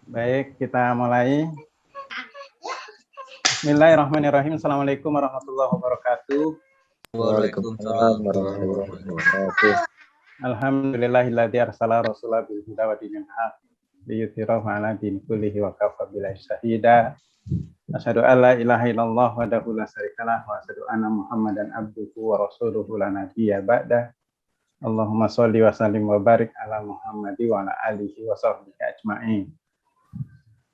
Baik, kita mulai. Bismillahirrahmanirrahim. Assalamualaikum warahmatullahi wabarakatuh. Waalaikumsalam warahmatullahi wabarakatuh. Alhamdulillahilladzi arsala rasulahu bil huda wa dinil haq liyudhhirahu 'ala dini kullihi wa kafa billahi syahida. Asyhadu an la ilaha illallah wahdahu la syarikalah wa asyhadu anna Muhammadan abduhu wa rasuluhu la nabiyya ba'da. Allahumma sholli wa sallim wa barik ala Muhammadi wa ala alihi wa sahbihi ajma'in.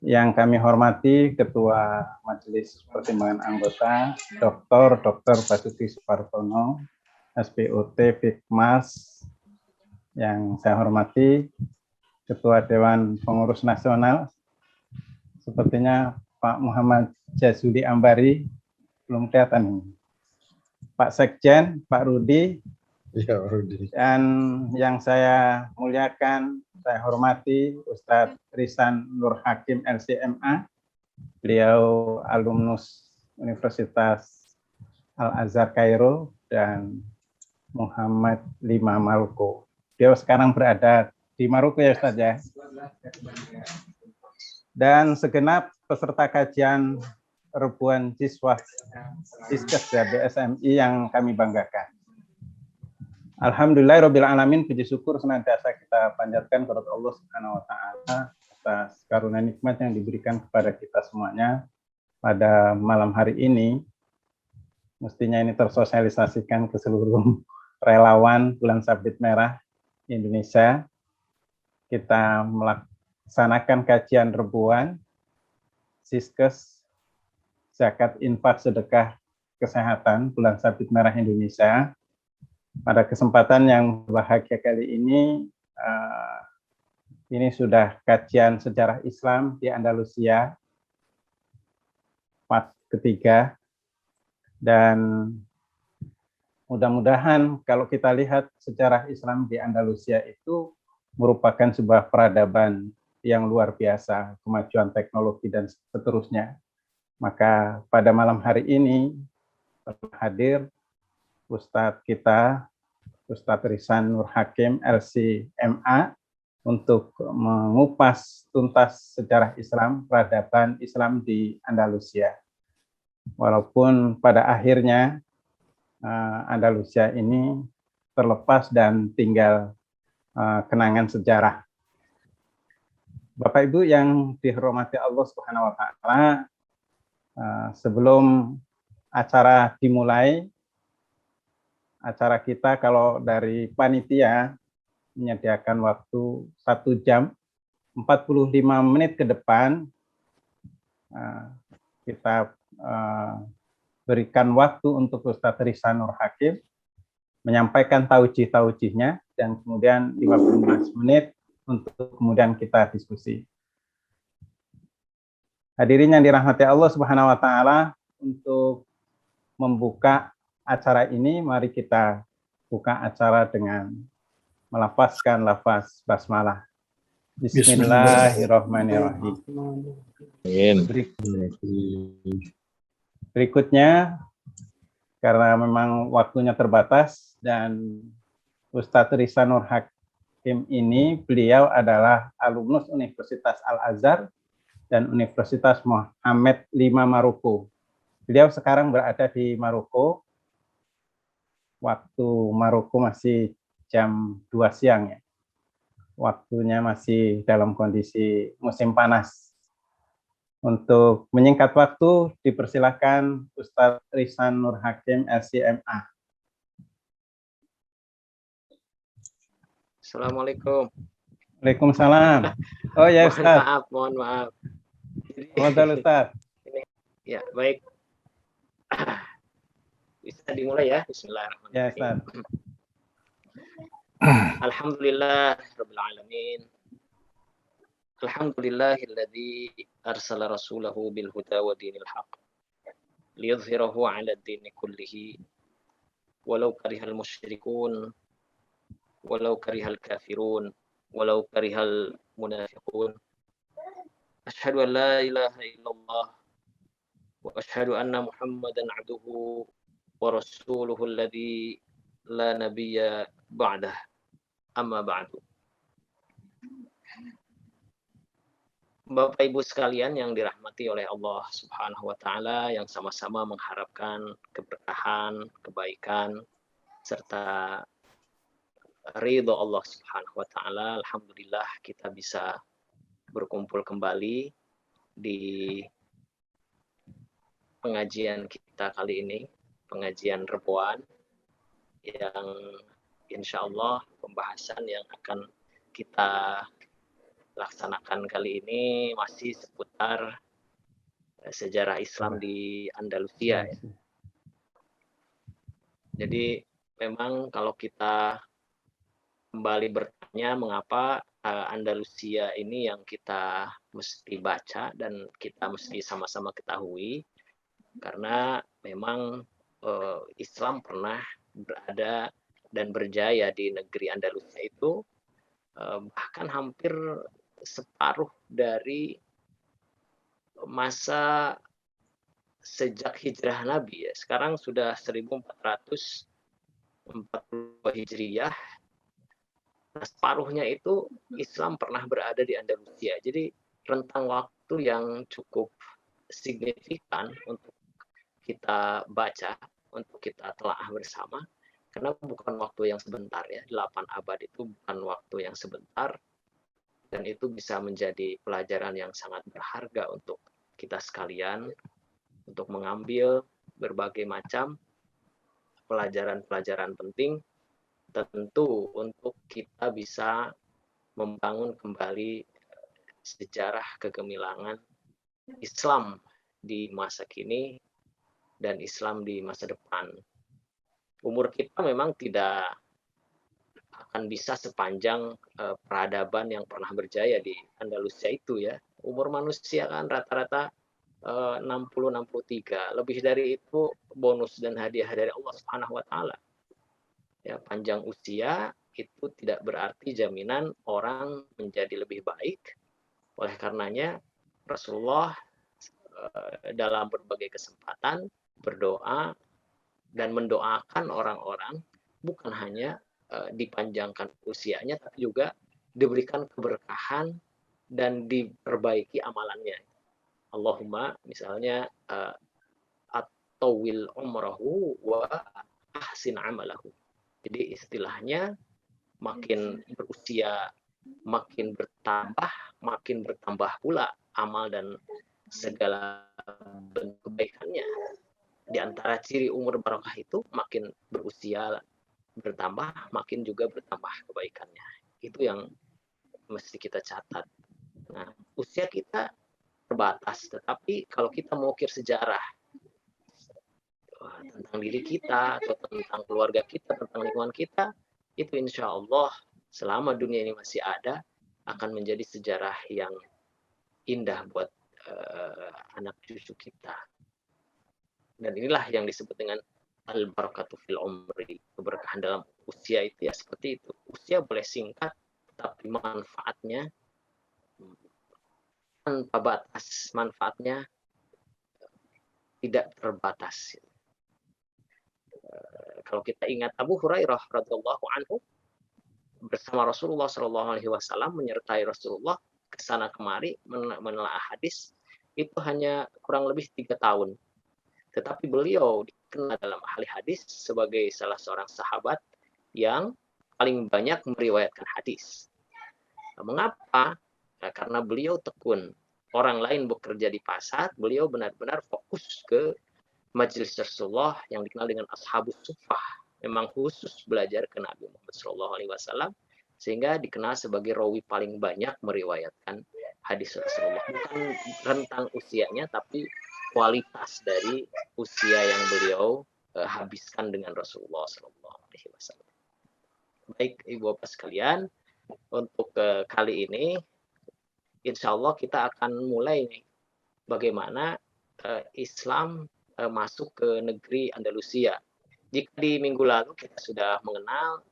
Yang kami hormati Ketua Majelis Pertimbangan Anggota Dr. Basuki Supartono, SPOT Fikmas. Yang saya hormati Ketua Dewan Pengurus Nasional, sepertinya Pak Muhammad Jazuli Ambari, belum kelihatan ini. Pak Sekjen, Pak Rudi, Ya, Rudi. dan yang saya muliakan, saya hormati Ustadz Risan Nur Hakim LCMA, beliau alumnus Universitas Al-Azhar Kairo, dan Muhammad Lima Maluku. Beliau sekarang berada di Maroko ya Ustadz ya. Dan segenap peserta kajian ribuan siswa Siskes ya BSMI yang kami banggakan. Alhamdulillahirabbil alamin, puji syukur senantiasa kita panjatkan kepada Allah Subhanahu wa taala atas karunia nikmat yang diberikan kepada kita semuanya pada malam hari ini. Mestinya ini tersosialisasikan ke seluruh relawan Bulan Sabit Merah Indonesia. Kita melaksanakan kajian ribuan Siskes Zakat Infak Sedekah Kesehatan Bulan Sabit Merah Indonesia. Pada kesempatan yang berbahagia kali ini sudah kajian sejarah Islam di Andalusia part ketiga, dan mudah-mudahan kalau kita lihat sejarah Islam di Andalusia itu merupakan sebuah peradaban yang luar biasa, kemajuan teknologi dan seterusnya. Maka pada malam hari ini telah hadir Ustadz kita, Ustadz Risan Nur Hakim LCMA, untuk mengupas tuntas sejarah Islam, peradaban Islam di Andalusia. Walaupun pada akhirnya Andalusia ini terlepas dan tinggal kenangan sejarah. Bapak Ibu yang dihormati Allah Subhanahu wa taala, sebelum acara dimulai, acara kita kalau dari panitia menyediakan waktu 1 jam 45 menit ke depan, kita berikan waktu untuk Ustadz Risan Nur Hakim menyampaikan taujih-taujihnya, dan kemudian 15 menit untuk kemudian kita diskusi. Hadirin yang dirahmati Allah Subhanahu wa taala, untuk membuka acara ini, mari kita buka acara dengan melafazkan lafaz basmalah. Bismillahirrahmanirrahim. Berikutnya, karena memang waktunya terbatas dan Ustadz Risan Nur Hakim ini, beliau adalah alumnus Universitas Al-Azhar dan Universitas Muhammad Lima Maroko. Beliau sekarang berada di Maroko. Waktu Maroko masih jam 2 siang ya. Waktunya masih dalam kondisi musim panas. Untuk menyingkat waktu, dipersilakan Ustadz Risan Nur Hakim LCMA. Assalamualaikum. Waalaikumsalam. Oh ya Ustadz. Mohon maaf. Mohon Ustadz. Ya, baik. Bisa dimulai ya. Bismillahirrahmanirrahim. Ya Ustadz. Alhamdulillah rabbil alamin. Alhamdulillahilladzi arsala rasulahu bil huda wa dinil haq liyudhhirahu 'ala ad-dini kullihi walau karihal musyrikun walau karihal kafirun walau karihal munafiqun. Asyhadu an la ilaha illallah wa asyhadu anna Muhammadan 'abduhu wa rasuluhu alladzi la nabiyya ba'dah. Amma ba'du. Bapak Ibu sekalian yang dirahmati oleh Allah Subhanahu wa taala, yang sama-sama mengharapkan keberkahan, kebaikan serta ridho Allah Subhanahu wa taala. Alhamdulillah kita bisa berkumpul kembali di pengajian kita kali ini, pengajian Rebuan, yang insya Allah pembahasan yang akan kita laksanakan kali ini masih seputar sejarah Islam di Andalusia. Ya. Jadi memang kalau kita kembali bertanya mengapa Andalusia ini yang kita mesti baca dan kita mesti sama-sama ketahui, karena memang Islam pernah berada dan berjaya di negeri Andalusia itu bahkan hampir separuh dari masa sejak hijrah Nabi ya. Sekarang sudah 1440 Hijriyah. Nah, separuhnya itu Islam pernah berada di Andalusia. Jadi rentang waktu yang cukup signifikan untuk kita baca, untuk kita telaah bersama, karena bukan waktu yang sebentar ya. 8 abad itu bukan waktu yang sebentar, dan itu bisa menjadi pelajaran yang sangat berharga untuk kita sekalian, untuk mengambil berbagai macam pelajaran-pelajaran penting, tentu untuk kita bisa membangun kembali sejarah kegemilangan Islam di masa kini dan Islam di masa depan. Umur kita memang tidak akan bisa sepanjang peradaban yang pernah berjaya di Andalusia itu ya. Umur manusia kan rata-rata 60-63. Lebih dari itu bonus dan hadiah dari Allah Subhanahu wa taala. Ya, panjang usia itu tidak berarti jaminan orang menjadi lebih baik. Oleh karenanya Rasulullah dalam berbagai kesempatan berdoa dan mendoakan orang-orang bukan hanya dipanjangkan usianya, tapi juga diberikan keberkahan dan diperbaiki amalannya. Allahumma misalnya at-tawil umrahu wa ahsin amalahu. Jadi istilahnya makin berusia makin bertambah pula amal dan segala bentuk kebaikannya. Di antara ciri umur barokah itu makin berusia bertambah, makin juga bertambah kebaikannya. Itu yang mesti kita catat. Nah, usia kita terbatas, tetapi kalau kita mau ukir sejarah tentang diri kita, atau tentang keluarga kita, tentang lingkungan kita, itu insya Allah selama dunia ini masih ada, akan menjadi sejarah yang indah buat anak cucu kita. Dan inilah yang disebut dengan al-barakatu fil umri, keberkahan dalam usia itu ya seperti itu. Usia boleh singkat, tapi manfaatnya tanpa batas, manfaatnya tidak terbatas. Kalau kita ingat Abu Hurairah radhiyallahu anhu bersama Rasulullah Shallallahu Alaihi Wasallam menyertai Rasulullah ke sana kemari menelaah hadis itu hanya kurang lebih 3 tahun. Tetapi beliau dikenal dalam ahli hadis sebagai salah seorang sahabat yang paling banyak meriwayatkan hadis. Mengapa? Nah, karena beliau tekun. Orang lain bekerja di pasar, beliau benar-benar fokus ke majelis Rasulullah yang dikenal dengan Ashabus Suffah. Memang khusus belajar ke Nabi Muhammad SAW, sehingga dikenal sebagai rawi paling banyak meriwayatkan hadis Rasulullah. Bukan rentang usianya, tapi kualitas dari usia yang beliau habiskan dengan Rasulullah SAW. Baik Ibu Bapak sekalian, untuk kali ini insya Allah kita akan mulai nih, bagaimana Islam masuk ke negeri Andalusia. Jika di minggu lalu kita sudah mengenal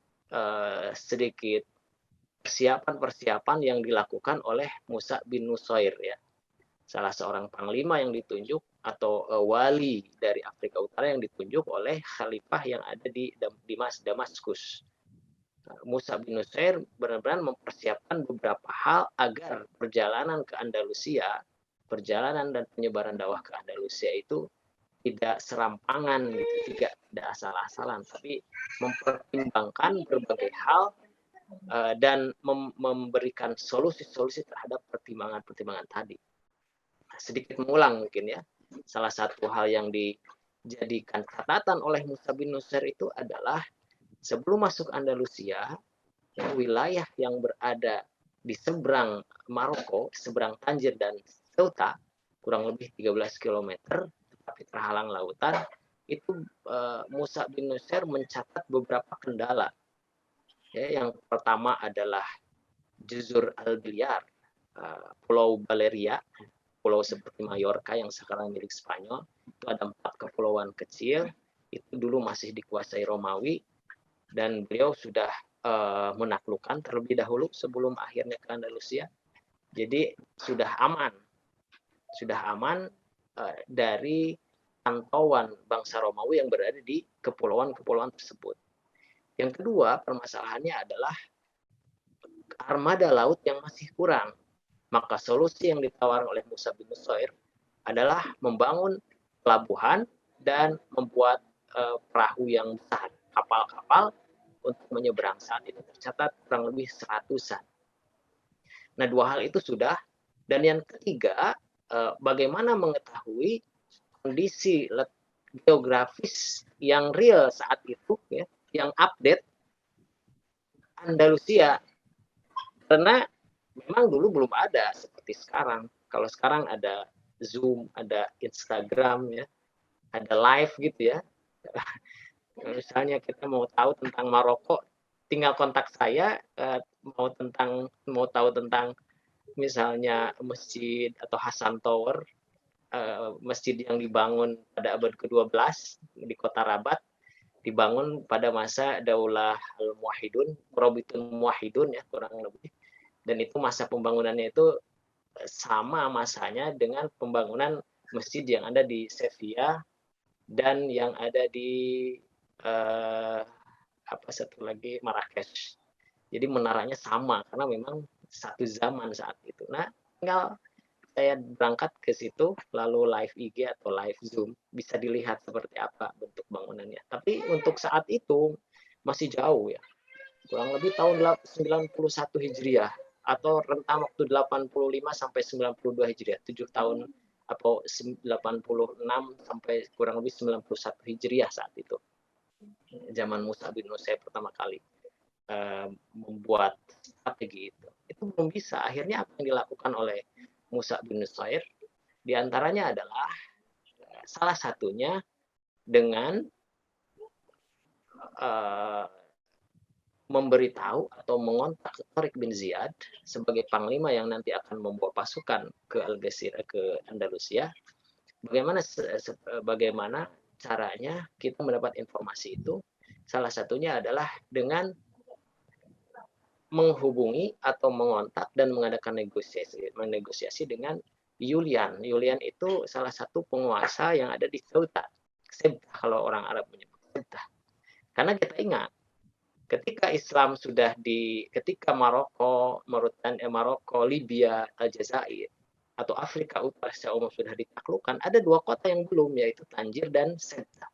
sedikit persiapan-persiapan yang dilakukan oleh Musa bin Nusair ya, salah seorang panglima yang ditunjuk atau wali dari Afrika Utara yang ditunjuk oleh khalifah yang ada di Damaskus. Musa bin Nusair benar-benar mempersiapkan beberapa hal agar perjalanan ke Andalusia, perjalanan dan penyebaran dakwah ke Andalusia itu tidak serampangan gitu, tidak asal-asalan, tapi mempertimbangkan berbagai hal dan memberikan solusi-solusi terhadap pertimbangan-pertimbangan tadi. Sedikit mengulang mungkin ya, salah satu hal yang dijadikan catatan oleh Musa bin Nusair itu adalah sebelum masuk Andalusia, wilayah yang berada di seberang Maroko, seberang Tanjir dan Ceuta, kurang lebih 13 km, tetapi terhalang lautan, itu Musa bin Nusair mencatat beberapa kendala. Ya, yang pertama adalah Juzur Al-Biliar, Pulau Balearia, pulau seperti Mallorca yang sekarang milik Spanyol, itu ada 4 kepulauan kecil, itu dulu masih dikuasai Romawi, dan beliau sudah menaklukkan terlebih dahulu sebelum akhirnya ke Andalusia. Jadi sudah aman dari pantauan bangsa Romawi yang berada di kepulauan-kepulauan tersebut. Yang kedua, permasalahannya adalah armada laut yang masih kurang. Maka solusi yang ditawarkan oleh Musa bin Nusair adalah membangun pelabuhan dan membuat perahu yang besar, kapal-kapal untuk menyeberang. Saat itu tercatat kurang lebih 100-an. Nah, 2 hal itu sudah. Dan yang ketiga, bagaimana mengetahui kondisi geografis yang real saat itu, ya, yang update Andalusia. Karena memang dulu belum ada seperti sekarang. Kalau sekarang ada Zoom, ada Instagram, ya, ada live gitu ya. Misalnya kita mau tahu tentang Maroko, tinggal kontak saya. Mau tahu tentang misalnya masjid atau Hasan Tower, masjid yang dibangun pada abad ke-12 di kota Rabat, dibangun pada masa Daulah Al-Muwahhidun, Robitun Muwahhidun ya kurang lebih. Dan itu masa pembangunannya itu sama masanya dengan pembangunan masjid yang ada di Sevilla dan yang ada di satu lagi Marrakesh. Jadi menaranya sama karena memang satu zaman saat itu. Nah, tinggal saya berangkat ke situ lalu live IG atau live Zoom, bisa dilihat seperti apa bentuk bangunannya. Tapi untuk saat itu masih jauh ya. Kurang lebih tahun 91 Hijriah atau rentang waktu 85 sampai 92 Hijriah, 7 tahun atau 86 sampai kurang lebih 91 Hijriah saat itu. Zaman Musa bin Nusair pertama kali membuat strategi itu. Itu belum bisa. Akhirnya apa yang dilakukan oleh Musa bin Nusair diantaranya adalah salah satunya dengan memberitahu atau mengontak Tariq bin Ziyad sebagai panglima yang nanti akan membawa pasukan ke Algeciras, ke Andalusia. Bagaimana caranya kita mendapat informasi itu? Salah satunya adalah dengan menghubungi atau mengontak dan mengadakan negosiasi dengan Julian. Julian itu salah satu penguasa yang ada di Ceuta. Ceuta kalau orang Arab menyebut Ceuta. Karena kita ingat ketika Islam ketika Maroko, Libya, Aljazair atau Afrika Utara secara umum sudah ditaklukkan, ada 2 kota yang belum, yaitu Tanjir dan Ceuta.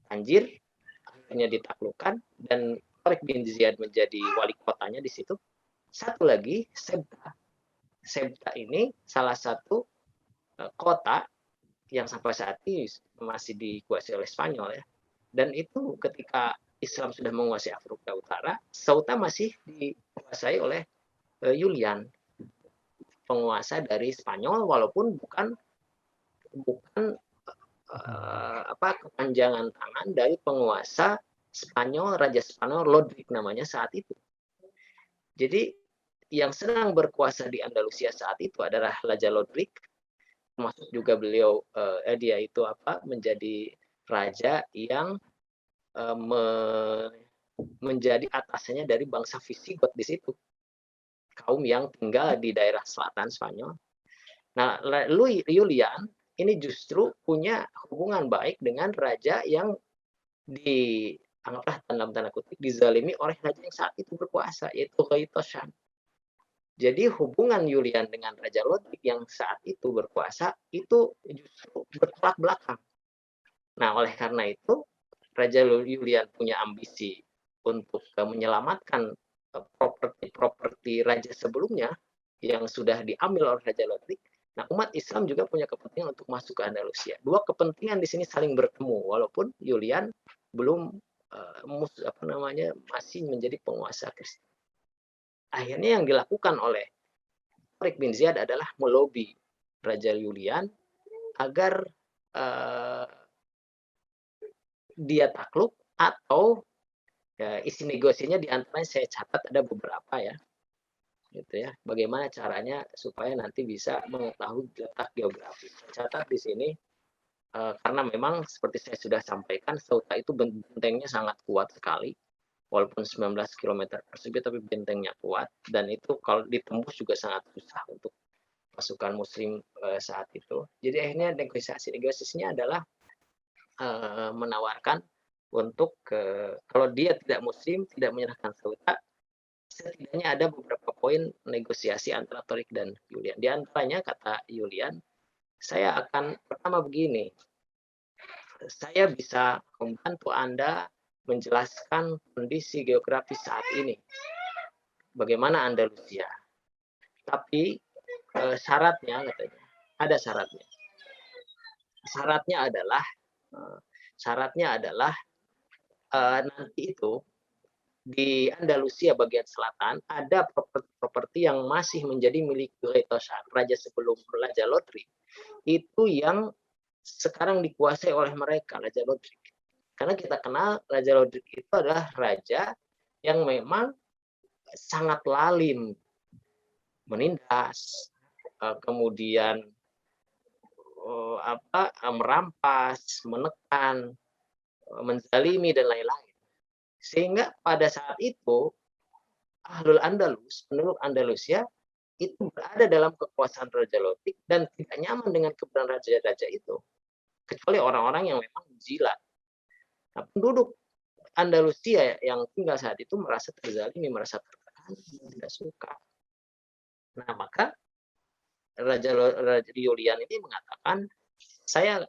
Tanjir akhirnya ditaklukkan dan Tariq bin Ziyad menjadi wali kotanya di situ. Satu lagi, Ceuta. Ceuta ini salah satu kota yang sampai saat ini masih dikuasai oleh Spanyol ya. Dan itu ketika Islam sudah menguasai Afrika Utara, Ceuta masih dikuasai oleh Julian, penguasa dari Spanyol, walaupun bukan kepanjangan tangan dari penguasa Spanyol, Raja Spanyol Lodrik namanya saat itu. Jadi yang sedang berkuasa di Andalusia saat itu adalah Raja Lodrik, termasuk juga beliau dia itu menjadi raja yang menjadi atasannya dari bangsa Visigot di situ, kaum yang tinggal di daerah selatan Spanyol. Nah, Julian ini justru punya hubungan baik dengan raja yang anggaplah dalam tanda kutip dizalimi oleh raja yang saat itu berkuasa, yaitu Ghaito Syam. Jadi hubungan Julian dengan Raja Lodrik yang saat itu berkuasa itu justru bertolak belakang. Nah, oleh karena itu Raja Julian punya ambisi untuk menyelamatkan properti-properti raja sebelumnya yang sudah diambil oleh Raja Lodrik. Nah, umat Islam juga punya kepentingan untuk masuk ke Andalusia. Dua kepentingan di sini saling bertemu, walaupun Julian belum masih menjadi penguasa Kristen. Akhirnya yang dilakukan oleh Tariq bin Ziyad adalah melobi Raja Julian agar dia takluk, atau isi negosiasinya di antaranya saya catat ada beberapa ya. Gitu ya. Bagaimana caranya supaya nanti bisa mengetahui letak geografis. Catat di sini karena memang seperti saya sudah sampaikan, Ceuta itu bentengnya sangat kuat sekali. Walaupun 19 km persegi tapi bentengnya kuat, dan itu kalau ditembus juga sangat susah untuk pasukan muslim saat itu. Jadi akhirnya negosiasinya adalah menawarkan untuk kalau dia tidak muslim, tidak menyerahkan Ceuta, setidaknya ada beberapa poin negosiasi antara Tariq dan Julian. Di antaranya kata Julian, saya akan pertama begini, saya bisa membantu Anda menjelaskan kondisi geografis saat ini, bagaimana Andalusia. Tapi syaratnya katanya, ada syaratnya. Syaratnya adalah nanti itu di Andalusia bagian selatan ada properti yang masih menjadi milik Ghaito Syam, raja sebelum Raja Lodrik, itu yang sekarang dikuasai oleh mereka, Raja Lodrik. Karena kita kenal Raja Lodrik itu adalah raja yang memang sangat lalim, menindas, kemudian merampas, menekan, menzalimi dan lain-lain. Sehingga pada saat itu Ahlul Andalus, penduduk Andalusia itu berada dalam kekuasaan Raja Lodrik dan tidak nyaman dengan keberadaan raja-raja itu, kecuali orang-orang yang memang jilat. Nah, penduduk Andalusia yang tinggal saat itu merasa terzalimi, merasa tertekan, tidak suka. Nah, maka Raja Julian ini mengatakan, saya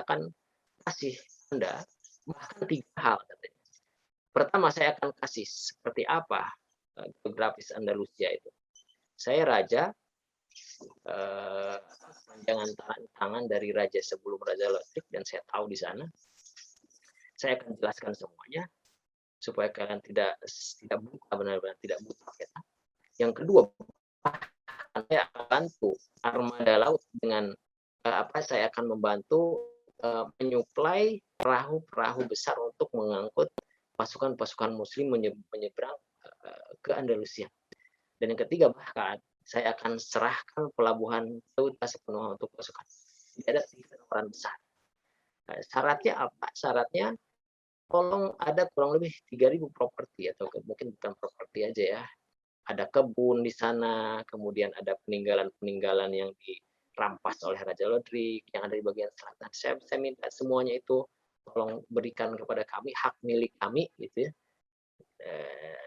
akan kasih Anda bahkan 3 hal katanya. Pertama, saya akan kasih seperti apa geografis Andalusia itu. Saya raja, jangan tangan dari raja sebelum Raja Lodrik, dan saya tahu di sana. Saya akan jelaskan semuanya supaya kalian tidak buta, benar-benar tidak buta. Ya. Yang kedua, saya akan bantu armada laut dengan saya akan membantu menyuplai perahu-perahu besar untuk mengangkut pasukan-pasukan muslim menyeberang ke Andalusia. Dan yang ketiga, bahkan saya akan serahkan pelabuhan Ceuta sepenuhnya untuk pasukan. Tidak ada peran besar. Syaratnya apa? Syaratnya tolong ada kurang lebih 3.000 properti, atau mungkin bukan properti aja ya. Ada kebun di sana, kemudian ada peninggalan-peninggalan yang dirampas oleh Raja Lodrik yang ada di bagian selatan. Saya minta semuanya itu tolong berikan kepada kami, hak milik kami gitu ya.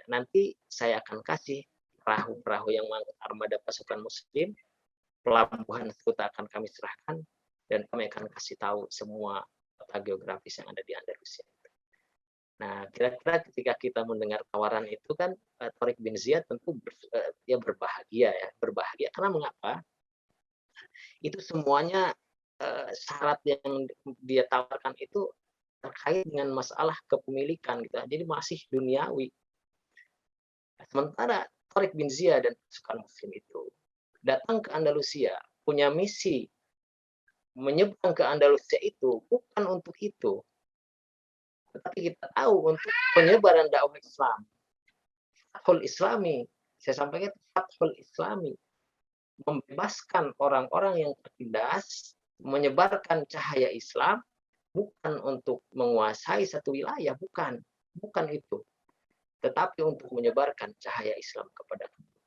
Nanti saya akan kasih perahu-perahu yang mengangkut armada pasukan muslim, pelabuhan Ceuta akan kami serahkan, dan kami akan kasih tahu semua peta geografis yang ada di Andalusia. Nah, kira-kira ketika kita mendengar tawaran itu kan, Tariq bin Ziyad tentu dia berbahagia ya, berbahagia karena mengapa? Itu semuanya syarat yang dia tawarkan itu terkait dengan masalah kepemilikan gitu. Jadi masih duniawi. Sementara Tariq bin Ziyad dan pasukan muslim itu datang ke Andalusia, punya misi menyeberang ke Andalusia itu bukan untuk itu. Tetapi kita tahu untuk penyebaran dakwah Islam. Fathul Islami, saya sampaikan Fathul Islami, membebaskan orang-orang yang tertindas, menyebarkan cahaya Islam, bukan untuk menguasai satu wilayah, bukan itu. Tetapi untuk menyebarkan cahaya Islam kepada kita.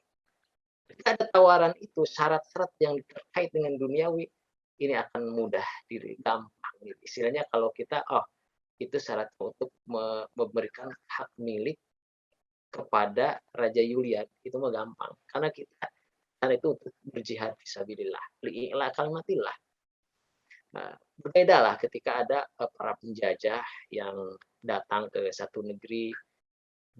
Ketika ada tawaran itu, syarat-syarat yang terkait dengan duniawi, ini akan mudah, gampang. Istilahnya kalau kita, itu syarat untuk memberikan hak milik kepada Raja Yulian itu mah gampang, karena kita kan itu untuk berjihad fisabilillah, li'i'la kalimatillah. Nah, berbedalah ketika ada para penjajah yang datang ke satu negeri.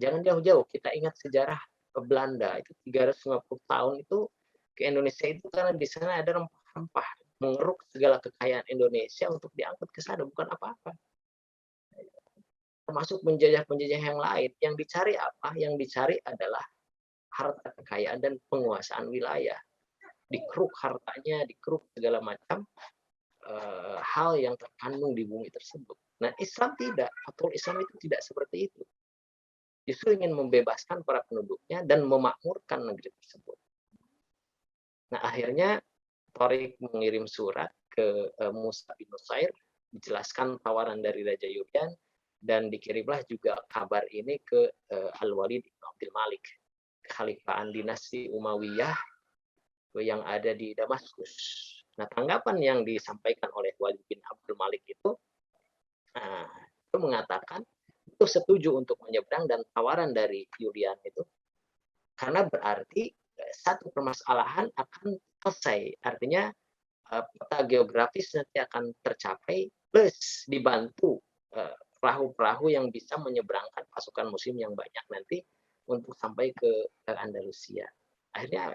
Jangan jauh-jauh, kita ingat sejarah Belanda itu 350 tahun itu ke Indonesia itu karena di sana ada rempah-rempah, mengeruk segala kekayaan Indonesia untuk diangkut ke sana, bukan apa-apa. Termasuk penjajah-penjajah yang lain. Yang dicari apa? Yang dicari adalah harta kekayaan dan penguasaan wilayah. Dikeruk hartanya, dikeruk segala macam hal yang terkandung di bumi tersebut. Nah, Islam tidak. Atau Islam itu tidak seperti itu. Justru ingin membebaskan para penduduknya dan memakmurkan negeri tersebut. Nah, akhirnya Tariq mengirim surat ke Musa bin Nusair, dijelaskan tawaran dari Raja Yulian, dan dikirimlah juga kabar ini ke Al-Walid bin Abdul Malik, kekhalifahan dinasti Umayyah yang ada di Damaskus. Nah, tanggapan yang disampaikan oleh Walid bin Abdul Malik itu mengatakan itu setuju untuk menyeberang dan tawaran dari Yulian itu, karena berarti satu permasalahan akan selesai. Artinya peta geografis nanti akan tercapai plus dibantu perahu-perahu yang bisa menyeberangkan pasukan muslim yang banyak nanti untuk sampai ke Andalusia. Akhirnya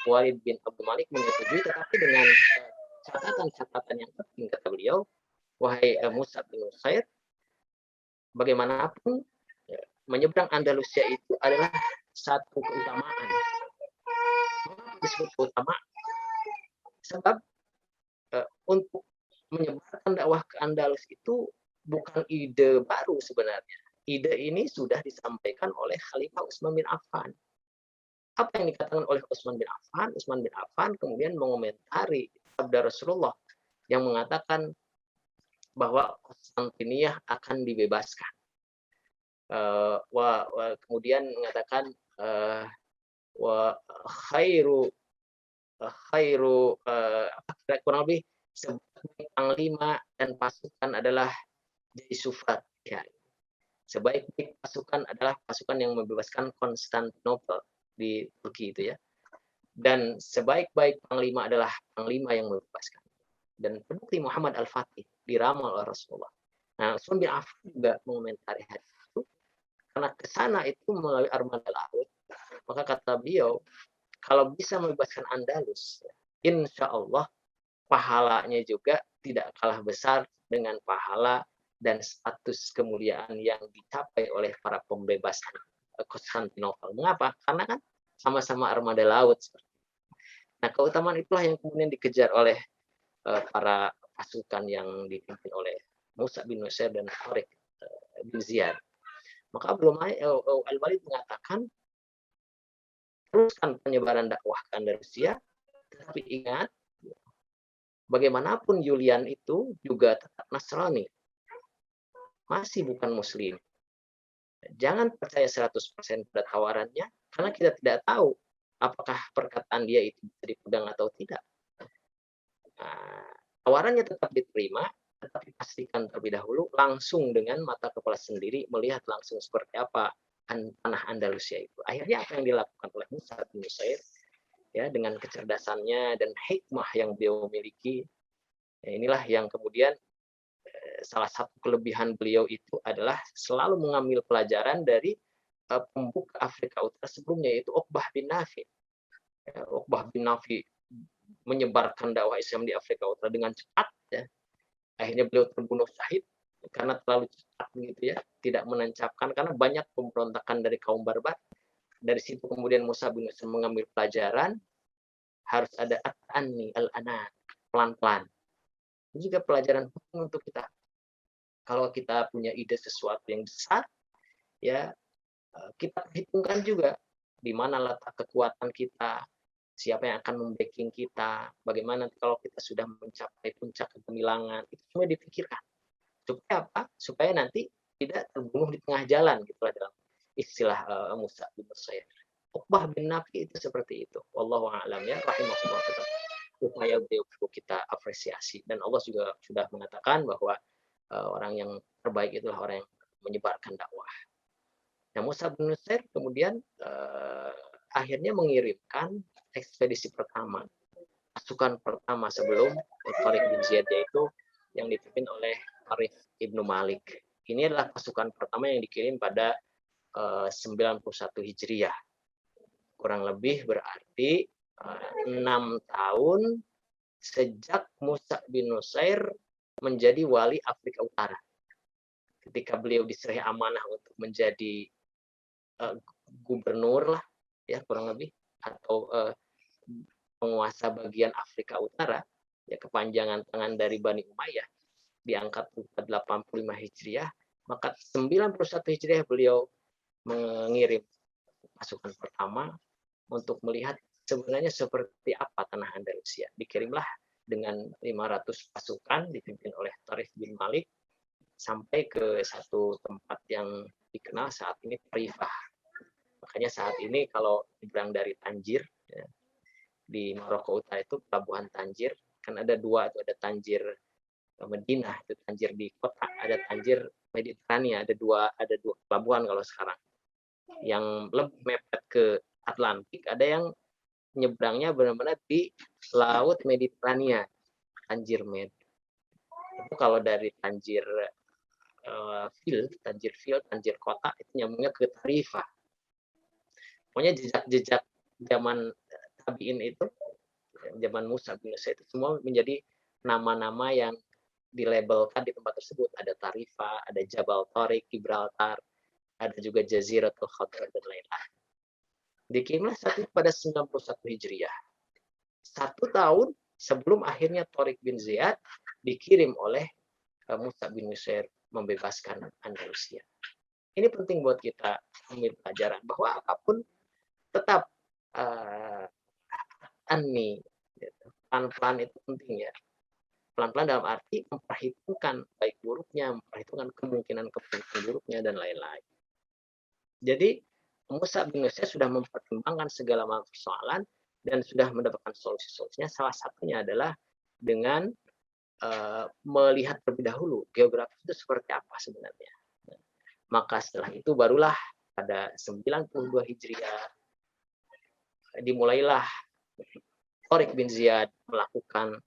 Walid bin Abdul Malik menyetujui, tetapi dengan catatan-catatan yang penting, kata beliau, wahai Musa bin Nusair, bagaimanapun menyeberang Andalusia itu adalah satu keutamaan. Disebut keutamaan sebab untuk menyebarkan dakwah ke Andalus itu bukan ide baru sebenarnya. Ide ini sudah disampaikan oleh Khalifah Utsman bin Affan. Apa yang dikatakan oleh Utsman bin Affan? Utsman bin Affan kemudian mengomentari sabda Rasulullah yang mengatakan bahwa Konstantiniyah akan dibebaskan. Kemudian mengatakan kurang lebih sebaik panglima dan pasukan adalah Jaisufat. Ya. Sebaik pasukan adalah pasukan yang membebaskan Konstantinopel di Turki itu ya. Dan sebaik-baik panglima adalah panglima yang membebaskan. Dan terbukti Muhammad Al-Fatih diramal oleh Rasulullah. Nah, Utsman bin Affan juga mengomentari hadis itu karena ke sana itu melalui armada laut. Maka kata beliau, kalau bisa membebaskan Andalus, insya Allah pahalanya juga tidak kalah besar dengan pahala dan status kemuliaan yang dicapai oleh para pembebas Konstantinopel. Mengapa? Karena kan sama-sama armada laut. Nah, keutamaan itulah yang kemudian dikejar oleh para pasukan yang dipimpin oleh Musa bin Nusair dan Tariq bin Ziyad. Maka belum Al-Walid mengatakan, teruskan penyebaran dakwah ke Andalusia, tetapi ingat, bagaimanapun Yulian itu juga tetap Nasrani. Masih bukan Muslim. Jangan percaya 100% pada tawarannya, karena kita tidak tahu apakah perkataan dia itu bisa dipegang atau tidak. Nah, tawarannya tetap diterima, tetapi pastikan terlebih dahulu langsung dengan mata kepala sendiri melihat langsung seperti apa tanah Andalusia itu. Akhirnya apa yang dilakukan oleh Musa bin Nusair ya, dengan kecerdasannya dan hikmah yang beliau miliki, ya, inilah yang kemudian salah satu kelebihan beliau itu adalah selalu mengambil pelajaran dari pembuka Afrika Utara sebelumnya, yaitu Uqbah bin Nafi. Uqbah bin Nafi menyebarkan dakwah Islam di Afrika Utara dengan cepat. Ya. Akhirnya beliau terbunuh syahid karena terlalu cepat gitu ya, tidak menancapkan karena banyak pemberontakan dari kaum barbar. Dari situ kemudian Musa bin Nusair mengambil pelajaran, harus ada at-ta'anni al-anan, pelan-pelan. Ini juga pelajaran untuk kita. Kalau kita punya ide sesuatu yang besar, ya kita perhitungkan juga di mana letak kekuatan kita, siapa yang akan membacking kita, bagaimana kalau kita sudah mencapai puncak kegemilangan, itu semua dipikirkan. Supaya apa? Supaya nanti tidak terbunuh di tengah jalan, gitu dalam istilah Musa bin Nusair. Uqbah bin Nafi itu seperti itu. Wallahu a'lam ya, rahimahullah. Upaya beliau perlu kita apresiasi, dan Allah juga sudah mengatakan bahwa orang yang terbaik itulah orang yang menyebarkan dakwah. Nah, Musa bin Nusair kemudian akhirnya mengirimkan ekspedisi pertama, pasukan pertama sebelum Tariq bin Ziyad, yaitu yang dipimpin oleh Tariq Ibnu Malik. Ini adalah pasukan pertama yang dikirim pada 91 Hijriah. Kurang lebih berarti 6 tahun sejak Musa bin Nusair menjadi wali Afrika Utara. Ketika beliau diserahi amanah untuk menjadi gubernur lah, ya kurang lebih, atau penguasa bagian Afrika Utara, ya kepanjangan tangan dari Bani Umayyah, diangkat 85 Hijriah, maka 91 Hijriah beliau mengirim pasukan pertama untuk melihat sebenarnya seperti apa tanah Andalusia. Dikirimlah dengan 500 pasukan dipimpin oleh Tariq bin Malik sampai ke satu tempat yang dikenal saat ini Tarifah. Makanya saat ini kalau dibilang dari Tanjir, ya, di Maroko Utara itu pelabuhan Tanjir, kan ada dua, itu ada Tanjir Madinah, itu Tanjir di kota, ada Tanjir Mediterania, ada dua pelabuhan kalau sekarang. Yang lebih mepet ke Atlantik, ada yang nyebrangnya benar-benar di Laut Mediterania, Tanjir Med. Itu kalau dari Tanjir Tanjir kota, itu nyambungnya ke Tarifah. Pokoknya jejak-jejak zaman tabiin itu, zaman Musa bin Nusair itu semua menjadi nama-nama yang dilabelkan di tempat tersebut. Ada Tarifah, ada Jabal Tariq, Gibraltar, ada juga Jaziratul Khadra dan lain-lain. Dikirimlah saat itu pada 91 Hijriah. 1 tahun sebelum akhirnya Tariq bin Ziyad dikirim oleh Musa bin Nusair membebaskan Andalusia. Ini penting buat kita ambil pelajaran bahwa apapun tetap pelan-pelan itu penting ya. Pelan-pelan dalam arti memperhitungkan baik buruknya, memperhitungkan kemungkinan buruknya dan lain-lain. Jadi Musa bin Nusair sudah mempertimbangkan segala macam persoalan dan sudah mendapatkan solusi-solusinya. Salah satunya adalah dengan melihat terlebih dahulu geografi itu seperti apa sebenarnya. Maka setelah itu barulah pada 92 Hijriah dimulailah Tariq bin Ziyad melakukan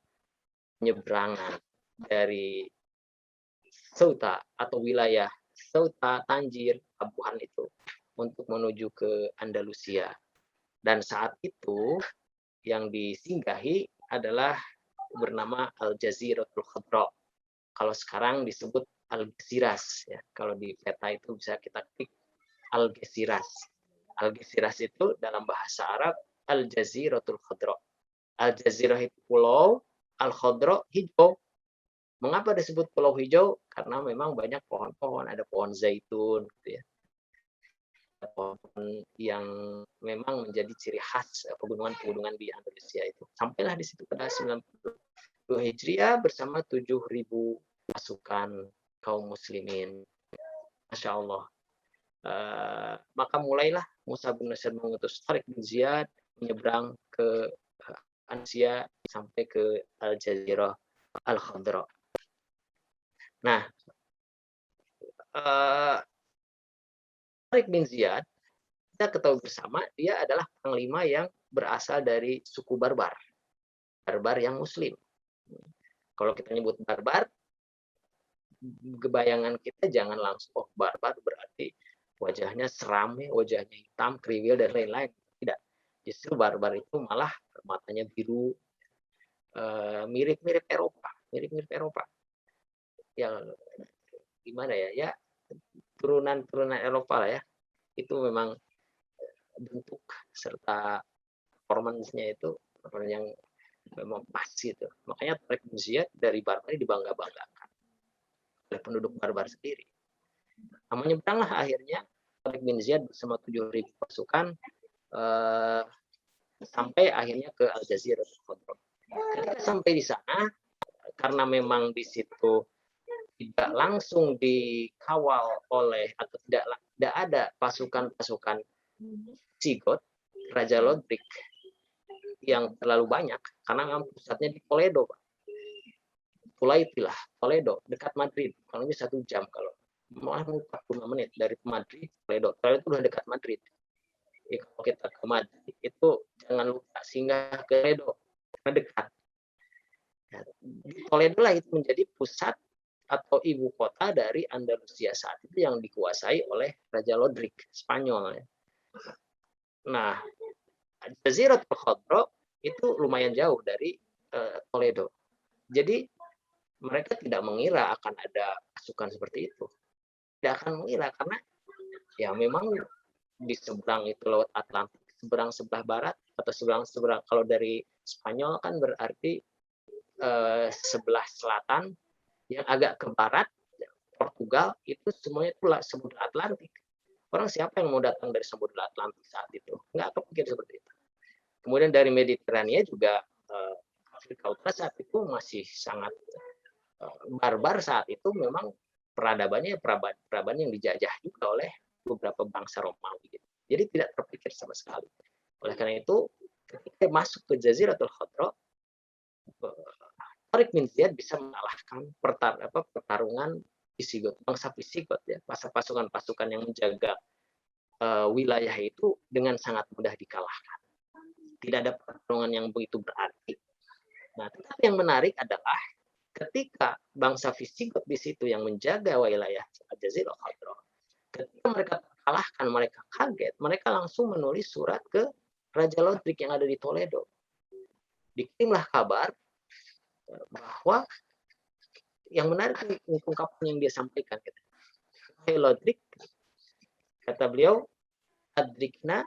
penyeberangan dari Ceuta atau wilayah Ceuta, Tanjir, pelabuhan itu untuk menuju ke Andalusia. Dan saat itu yang disinggahi adalah bernama Al-Jaziratul Khadra. Kalau sekarang disebut Al-Gesiras, ya. Kalau di peta itu bisa kita klik Al-Gesiras. Al-Gesiras itu dalam bahasa Arab Al-Jaziratul Khadra. Al-Jazirah itu pulau, Al-Khadra hijau. Mengapa disebut pulau hijau? Karena memang banyak pohon-pohon, ada pohon zaitun, gitu ya. Pohon yang memang menjadi ciri khas pegunungan-pegunungan di Andalusia itu. Sampailah di situ pada 92 Hijriah bersama 7.000 pasukan kaum muslimin. Masya Allah. Maka mulailah Musa bin Nusair mengutus Tariq bin Ziyad menyeberang ke Andalusia sampai ke Al-Jazirah Al-Khadra. Nah, Tariq bin Ziyad, kita ketahui bersama, dia adalah panglima yang berasal dari suku Barbar. Barbar yang muslim. Kalau kita nyebut Barbar, kebayangan kita jangan langsung, Barbar berarti wajahnya seram, wajahnya hitam, kriwil, dan lain-lain. Tidak. Justru Barbar itu malah matanya biru, mirip-mirip Eropa. Mirip-mirip Eropa. Ya, gimana ya? Ya, turunan Eropa lah ya. Itu memang bentuk serta performance-nya itu yang memang pas gitu. Makanya Tariq bin Ziyad dari Barbar dibangga-banggakan oleh penduduk Barbar sendiri. Namanya beranglah akhirnya Tariq bin Ziyad bersama 7.000 pasukan sampai akhirnya ke Al-Jazirah. Ketika sampai di sana, karena memang di situ tidak langsung dikawal oleh atau tidak ada pasukan-pasukan Sigot, Raja Lodrik yang terlalu banyak karena pusatnya di Toledo, Pak. Tulaitilah, Toledo, dekat Madrid. Kalau ini 1 jam, kalau malah 45 menit dari Madrid, Toledo. Toledo itu udah dekat Madrid. Jadi kalau kita ke Madrid itu jangan lupa singgah ke Toledo, karena dekat. Nah, di Toledo lah itu menjadi pusat atau ibu kota dari Andalusia saat itu yang dikuasai oleh Raja Lodrik, Spanyol. Nah, Jaziratul Khadra itu lumayan jauh dari Toledo. Jadi mereka tidak mengira akan ada pasukan seperti itu. Tidak akan mengira karena ya memang di seberang itu laut Atlantik, seberang sebelah barat atau seberang kalau dari Spanyol kan berarti sebelah selatan yang agak ke barat Portugal itu semuanya itu Samudra Atlantik. Orang siapa yang mau datang dari Samudra Atlantik saat itu? Nggak kepikir seperti itu. Kemudian dari Mediterania juga Afrika Utara saat itu masih sangat barbar saat itu, memang peradabannya peradaban yang dijajah juga oleh beberapa bangsa Romawi. Gitu. Jadi tidak terpikir sama sekali. Oleh karena itu, ketika masuk ke Jaziratul Khadra, Tariq bin Ziyad bisa mengalahkan pertarungan Visigot, bangsa Visigot ya, pasukan-pasukan yang menjaga wilayah itu dengan sangat mudah dikalahkan. Tidak ada pertarungan yang begitu berarti. Nah, tetapi yang menarik adalah ketika bangsa Visigot di situ yang menjaga wilayah Jazirah Khadra, ketika mereka terkalahkan, mereka kaget, mereka langsung menulis surat ke Raja Lodrik yang ada di Toledo. Dikirimlah kabar bahwa yang menarik ungkapan yang dia sampaikan. Hai Lodrik, kata beliau, adrikna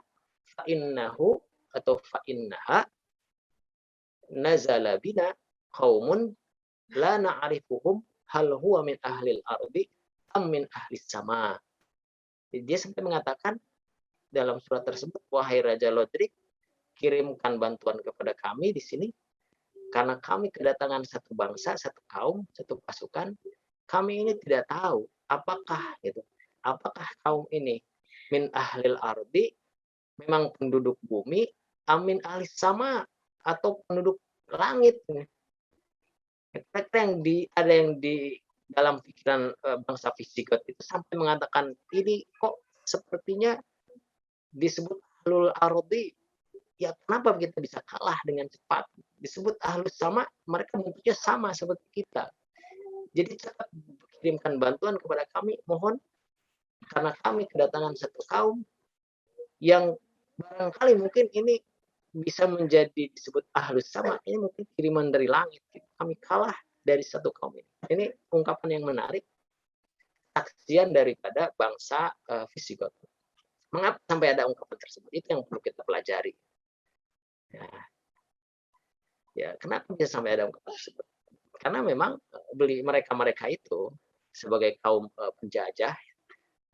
fa'innahu atau fa'innaha nazala bina qaumun la na'rifuhum hal huwa min ahlil ardi am min ahlis sama. Dia sampai mengatakan dalam surat tersebut, wahai Raja Lodrik, kirimkan bantuan kepada kami di sini karena kami kedatangan satu bangsa, satu kaum, satu pasukan. Kami ini tidak tahu apakah kaum ini min ahlil ardi, memang penduduk bumi, amin ahlis sama, atau penduduk langit. Ada yang di dalam pikiran bangsa Visigot itu sampai mengatakan, ini kok sepertinya disebut ahlul ardi, ya kenapa kita bisa kalah dengan cepat? Disebut ahlus sama, mereka bentuknya sama seperti kita. Jadi cepat kirimkan bantuan kepada kami, mohon, karena kami kedatangan satu kaum yang barangkali mungkin ini bisa menjadi disebut ahlus sama, ini mungkin kiriman dari langit. Kami kalah dari satu kaum ini. Ini ungkapan yang menarik, saksian daripada bangsa Visigot. Mengapa sampai ada ungkapan tersebut? Itu yang perlu kita pelajari. Ya, kenapa bisa sampai ada ungkapan tersebut? Karena memang mereka itu sebagai kaum penjajah,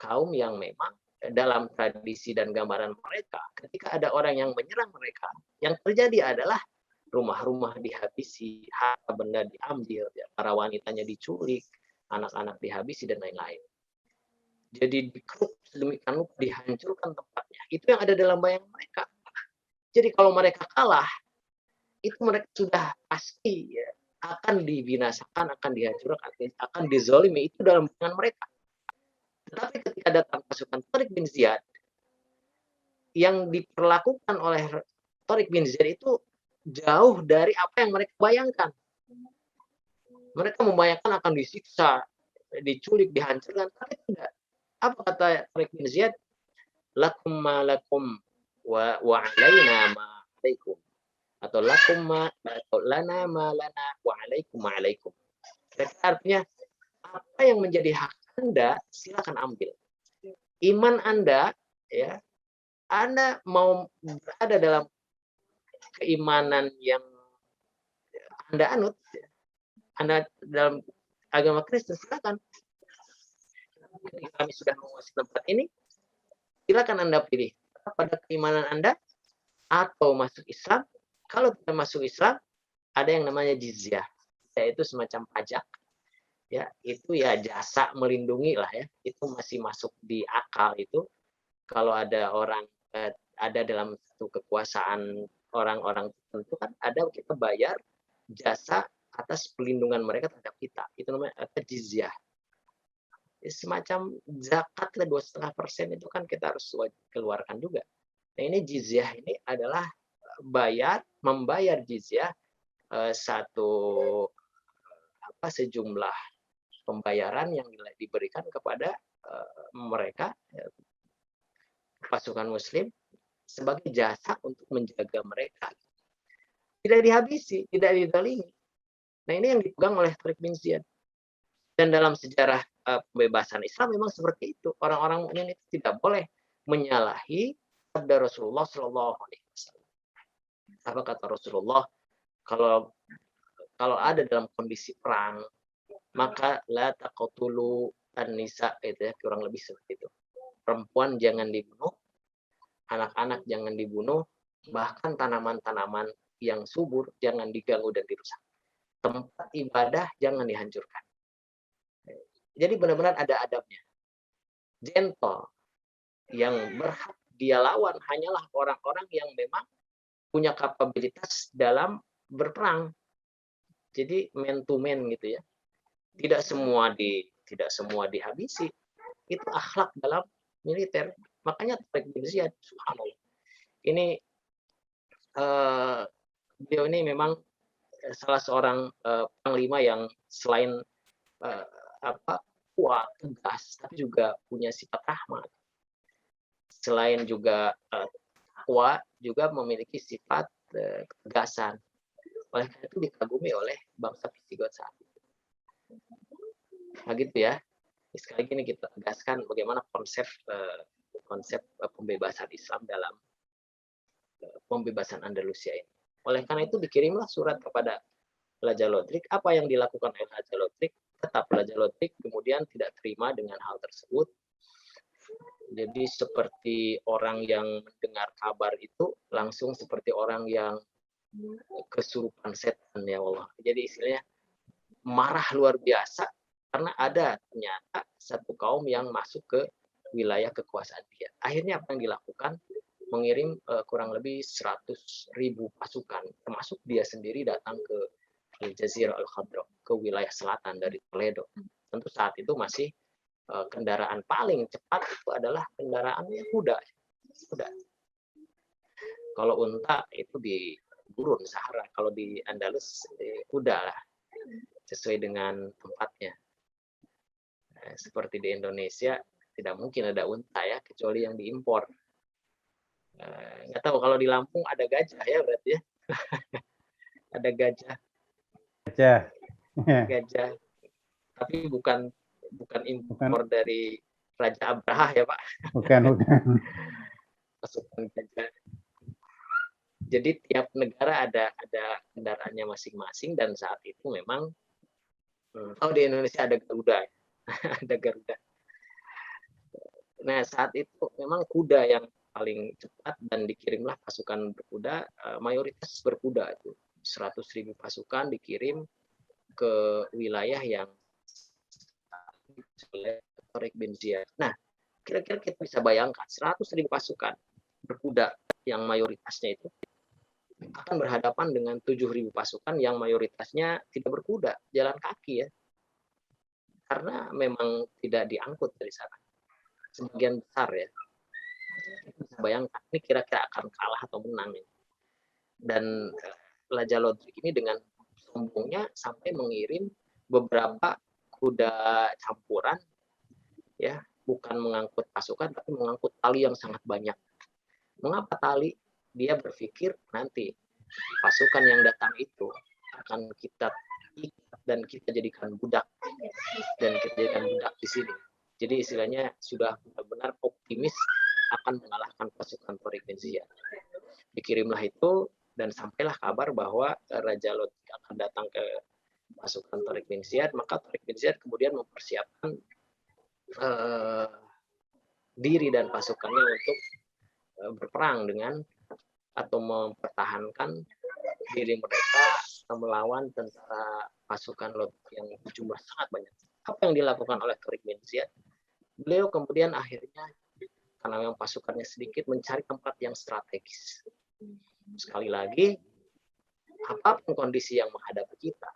kaum yang memang dalam tradisi dan gambaran mereka, ketika ada orang yang menyerang mereka, yang terjadi adalah rumah-rumah dihabisi, harta benda diambil, ya, para wanitanya diculik, anak-anak dihabisi, dan lain-lain. Jadi dikeruk sedemikian rupa, dihancurkan tempatnya. Itu yang ada dalam bayang mereka. Jadi kalau mereka kalah, itu mereka sudah pasti ya, akan dibinasakan, akan dihancurkan, akan dizolimi. Itu dalam bayangan mereka. Tetapi ketika datang pasukan Tariq bin Ziyad, yang diperlakukan oleh Tariq bin Ziyad itu jauh dari apa yang mereka bayangkan. Mereka membayangkan akan disiksa, diculik, dihancurkan, tapi tidak. Apa kata Tariq bin Ziyad? Lakum ma lakum wa alaina ma alaikum. Atau lakum ma atau lana ma lana wa alaikum ma alaikum. Artinya apa yang menjadi hak Anda silakan ambil. Iman Anda, ya, Anda mau berada dalam keimanan yang Anda anut, Anda dalam agama Kristen, silakan. Ketika kami sudah menguasai tempat ini, silakan Anda pilih pada keimanan Anda atau masuk Islam. Kalau tidak masuk Islam, ada yang namanya jizyah, yaitu semacam pajak. Ya, itu ya jasa melindungi lah ya. Itu masih masuk di akal itu. Kalau ada orang ada dalam satu kekuasaan orang-orang tertentu kan ada kita bayar jasa atas pelindungan mereka terhadap kita. Itu namanya jizyah. Semacam zakat lah 2,5% itu kan kita harus keluarkan juga. Nah ini jizyah ini adalah membayar jizyah sejumlah pembayaran yang diberikan kepada mereka pasukan Muslim sebagai jasa untuk menjaga mereka. Tidak dihabisi, tidak didolimi. Nah ini yang dipegang oleh Tariq bin Ziyad. Dan dalam sejarah pembebasan Islam memang seperti itu. Orang-orang mukmin itu tidak boleh menyalahi sabda Rasulullah Shallallahu Alaihi Wasallam. Apa kata Rasulullah? Kalau ada dalam kondisi perang, maka la taqtulu an-nisa, itu ya, kurang lebih seperti itu. Perempuan jangan dibunuh, anak-anak jangan dibunuh, bahkan tanaman-tanaman yang subur jangan diganggu dan dirusak. Tempat ibadah jangan dihancurkan. Jadi benar-benar ada adabnya. Gentle. Yang berhak dia lawan hanyalah orang-orang yang memang punya kapabilitas dalam berperang. Jadi man to man gitu ya. Tidak semua dihabisi. Itu akhlak dalam militer. Makanya Tariq bin Ziyad, subhanallah. Ini beliau ini memang salah seorang panglima yang selain kuat, tegas, tapi juga punya sifat rahmat. Selain juga takwa, juga memiliki sifat ketegasan. Oleh karena itu dikagumi oleh bangsa Visigoth saat itu. Nah gitu ya. Sekali lagi ini kita tegaskan bagaimana konsep pembebasan Islam dalam pembebasan Andalusia ini. Oleh karena itu dikirimlah surat kepada Raja Lodrik. Apa yang dilakukan oleh Raja Lodrik? Tetap Raja Lodrik kemudian tidak terima dengan hal tersebut. Jadi seperti orang yang mendengar kabar itu langsung seperti orang yang kesurupan setan, ya Allah. Jadi istilahnya marah luar biasa karena ada ternyata satu kaum yang masuk ke wilayah kekuasaan dia. Akhirnya apa yang dilakukan? Mengirim kurang lebih 100.000 pasukan, termasuk dia sendiri datang ke Jazirah Al-Khadra, ke wilayah selatan dari Toledo. Tentu saat itu masih kendaraan paling cepat itu adalah kendaraan kuda. Kalau unta itu di gurun Sahara, kalau di Andalus kuda lah, sesuai dengan tempatnya. Seperti di Indonesia tidak mungkin ada unta ya, kecuali yang diimpor. Nggak tahu kalau di Lampung ada gajah ya berarti ya. Ada gajah. Gajah. Tapi bukan impor dari Raja Abraha ya Pak. Bukan. Pasukan gajah. Jadi tiap negara ada kendaraannya masing-masing dan saat itu memang di Indonesia ada Garuda. Ada Garuda. Nah, saat itu memang kuda yang paling cepat dan dikirimlah pasukan berkuda, mayoritas berkuda itu. 100.000 pasukan dikirim ke wilayah yang oleh Tariq bin Ziyad. Nah, kira-kira kita bisa bayangkan 100.000 pasukan berkuda yang mayoritasnya itu akan berhadapan dengan 7.000 pasukan yang mayoritasnya tidak berkuda, jalan kaki ya. Karena memang tidak diangkut dari sana. Sebagian besar ya. Kita bisa bayangkan ini kira-kira akan kalah atau menang ya. Dan Raja Lodrik ini dengan sombongnya sampai mengirim beberapa kuda campuran ya, bukan mengangkut pasukan tapi mengangkut tali yang sangat banyak. Mengapa tali? Dia berpikir nanti pasukan yang datang itu akan kita ikat dan kita jadikan budak di sini. Jadi istilahnya sudah benar-benar optimis akan mengalahkan pasukan Tariq bin Ziyad. Dikirimlah itu dan sampailah kabar bahwa Raja Lodrik akan datang ke pasukan Tariq bin Ziyad, maka Tariq bin Ziyad kemudian mempersiapkan diri dan pasukannya untuk berperang dengan atau mempertahankan diri mereka melawan tentara pasukan Lodrik yang jumlah sangat banyak. Apa yang dilakukan oleh Tariq bin Ziyad? Beliau kemudian akhirnya karena memang pasukannya sedikit mencari tempat yang strategis. Sekali lagi, apapun kondisi yang menghadapi kita,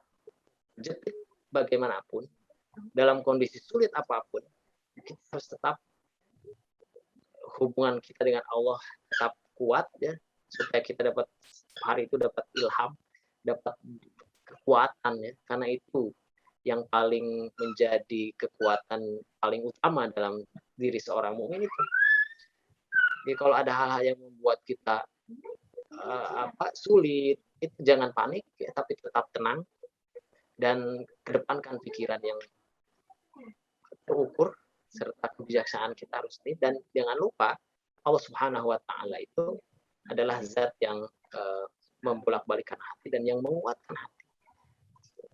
terjepit bagaimanapun, dalam kondisi sulit apapun, kita harus tetap hubungan kita dengan Allah tetap kuat ya, supaya kita dapat hari itu dapat ilham, dapat kekuatan ya, karena itu yang paling menjadi kekuatan paling utama dalam diri seorang mukmin itu. Jadi kalau ada hal-hal yang membuat kita sulit, itu jangan panik ya, tapi tetap tenang dan kedepankan pikiran yang terukur serta kebijaksanaan kita harus ini. Dan jangan lupa Allah Subhanahu wa taala itu adalah zat yang membolak-balikan hati dan yang menguatkan hati.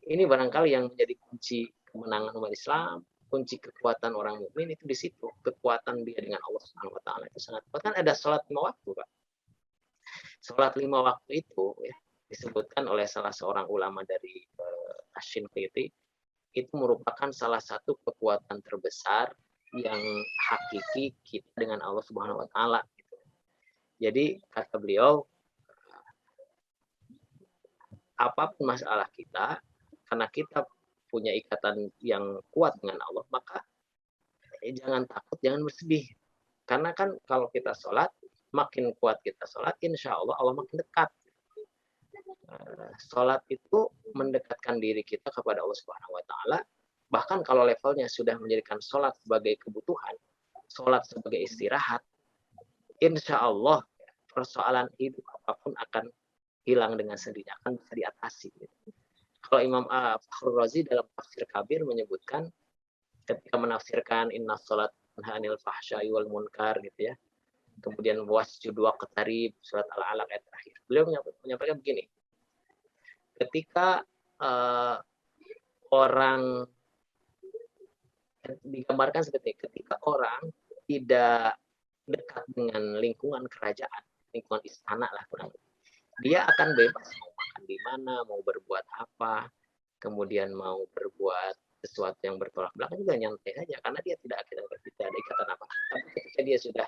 Ini barangkali yang menjadi kunci kemenangan umat Islam, kunci kekuatan orang mukmin itu di situ. Kekuatan dia dengan Allah Subhanahu wa taala itu sangat kuat. Kan ada salat 5 waktu, Pak. Salat 5 waktu itu ya, disebutkan oleh salah seorang ulama dari Asy-Shinqiti, itu merupakan salah satu kekuatan terbesar yang hakiki kita dengan Allah Subhanahu wa taala. Jadi kata beliau, apapun masalah kita, karena kita punya ikatan yang kuat dengan Allah, maka jangan takut, jangan bersedih. Karena kan kalau kita sholat, makin kuat kita sholat, insya Allah Allah makin dekat. Sholat itu mendekatkan diri kita kepada Allah Subhanahu wa taala. Bahkan kalau levelnya sudah menjadikan sholat sebagai kebutuhan, sholat sebagai istirahat, insya Allah persoalan hidup apapun akan hilang dengan sendirinya, akan bisa diatasi. Kalau Imam Fakhrul Razi dalam tafsir Kabir menyebutkan ketika menafsirkan inna sholat anil fahsya'i wal munkar gitu ya, kemudian wasjud waqtarib surat Al-Alaq ayat terakhir, beliau menyampaikan begini, ketika orang digambarkan seperti ketika orang tidak dekat dengan lingkungan kerajaan, lingkungan istana lah kurang lebih, dia akan bebas mau makan di mana, mau berbuat apa, kemudian mau berbuat sesuatu yang bertolak belakang juga nyantai saja karena dia tidak ada ikatan apa. Tapi ketika dia sudah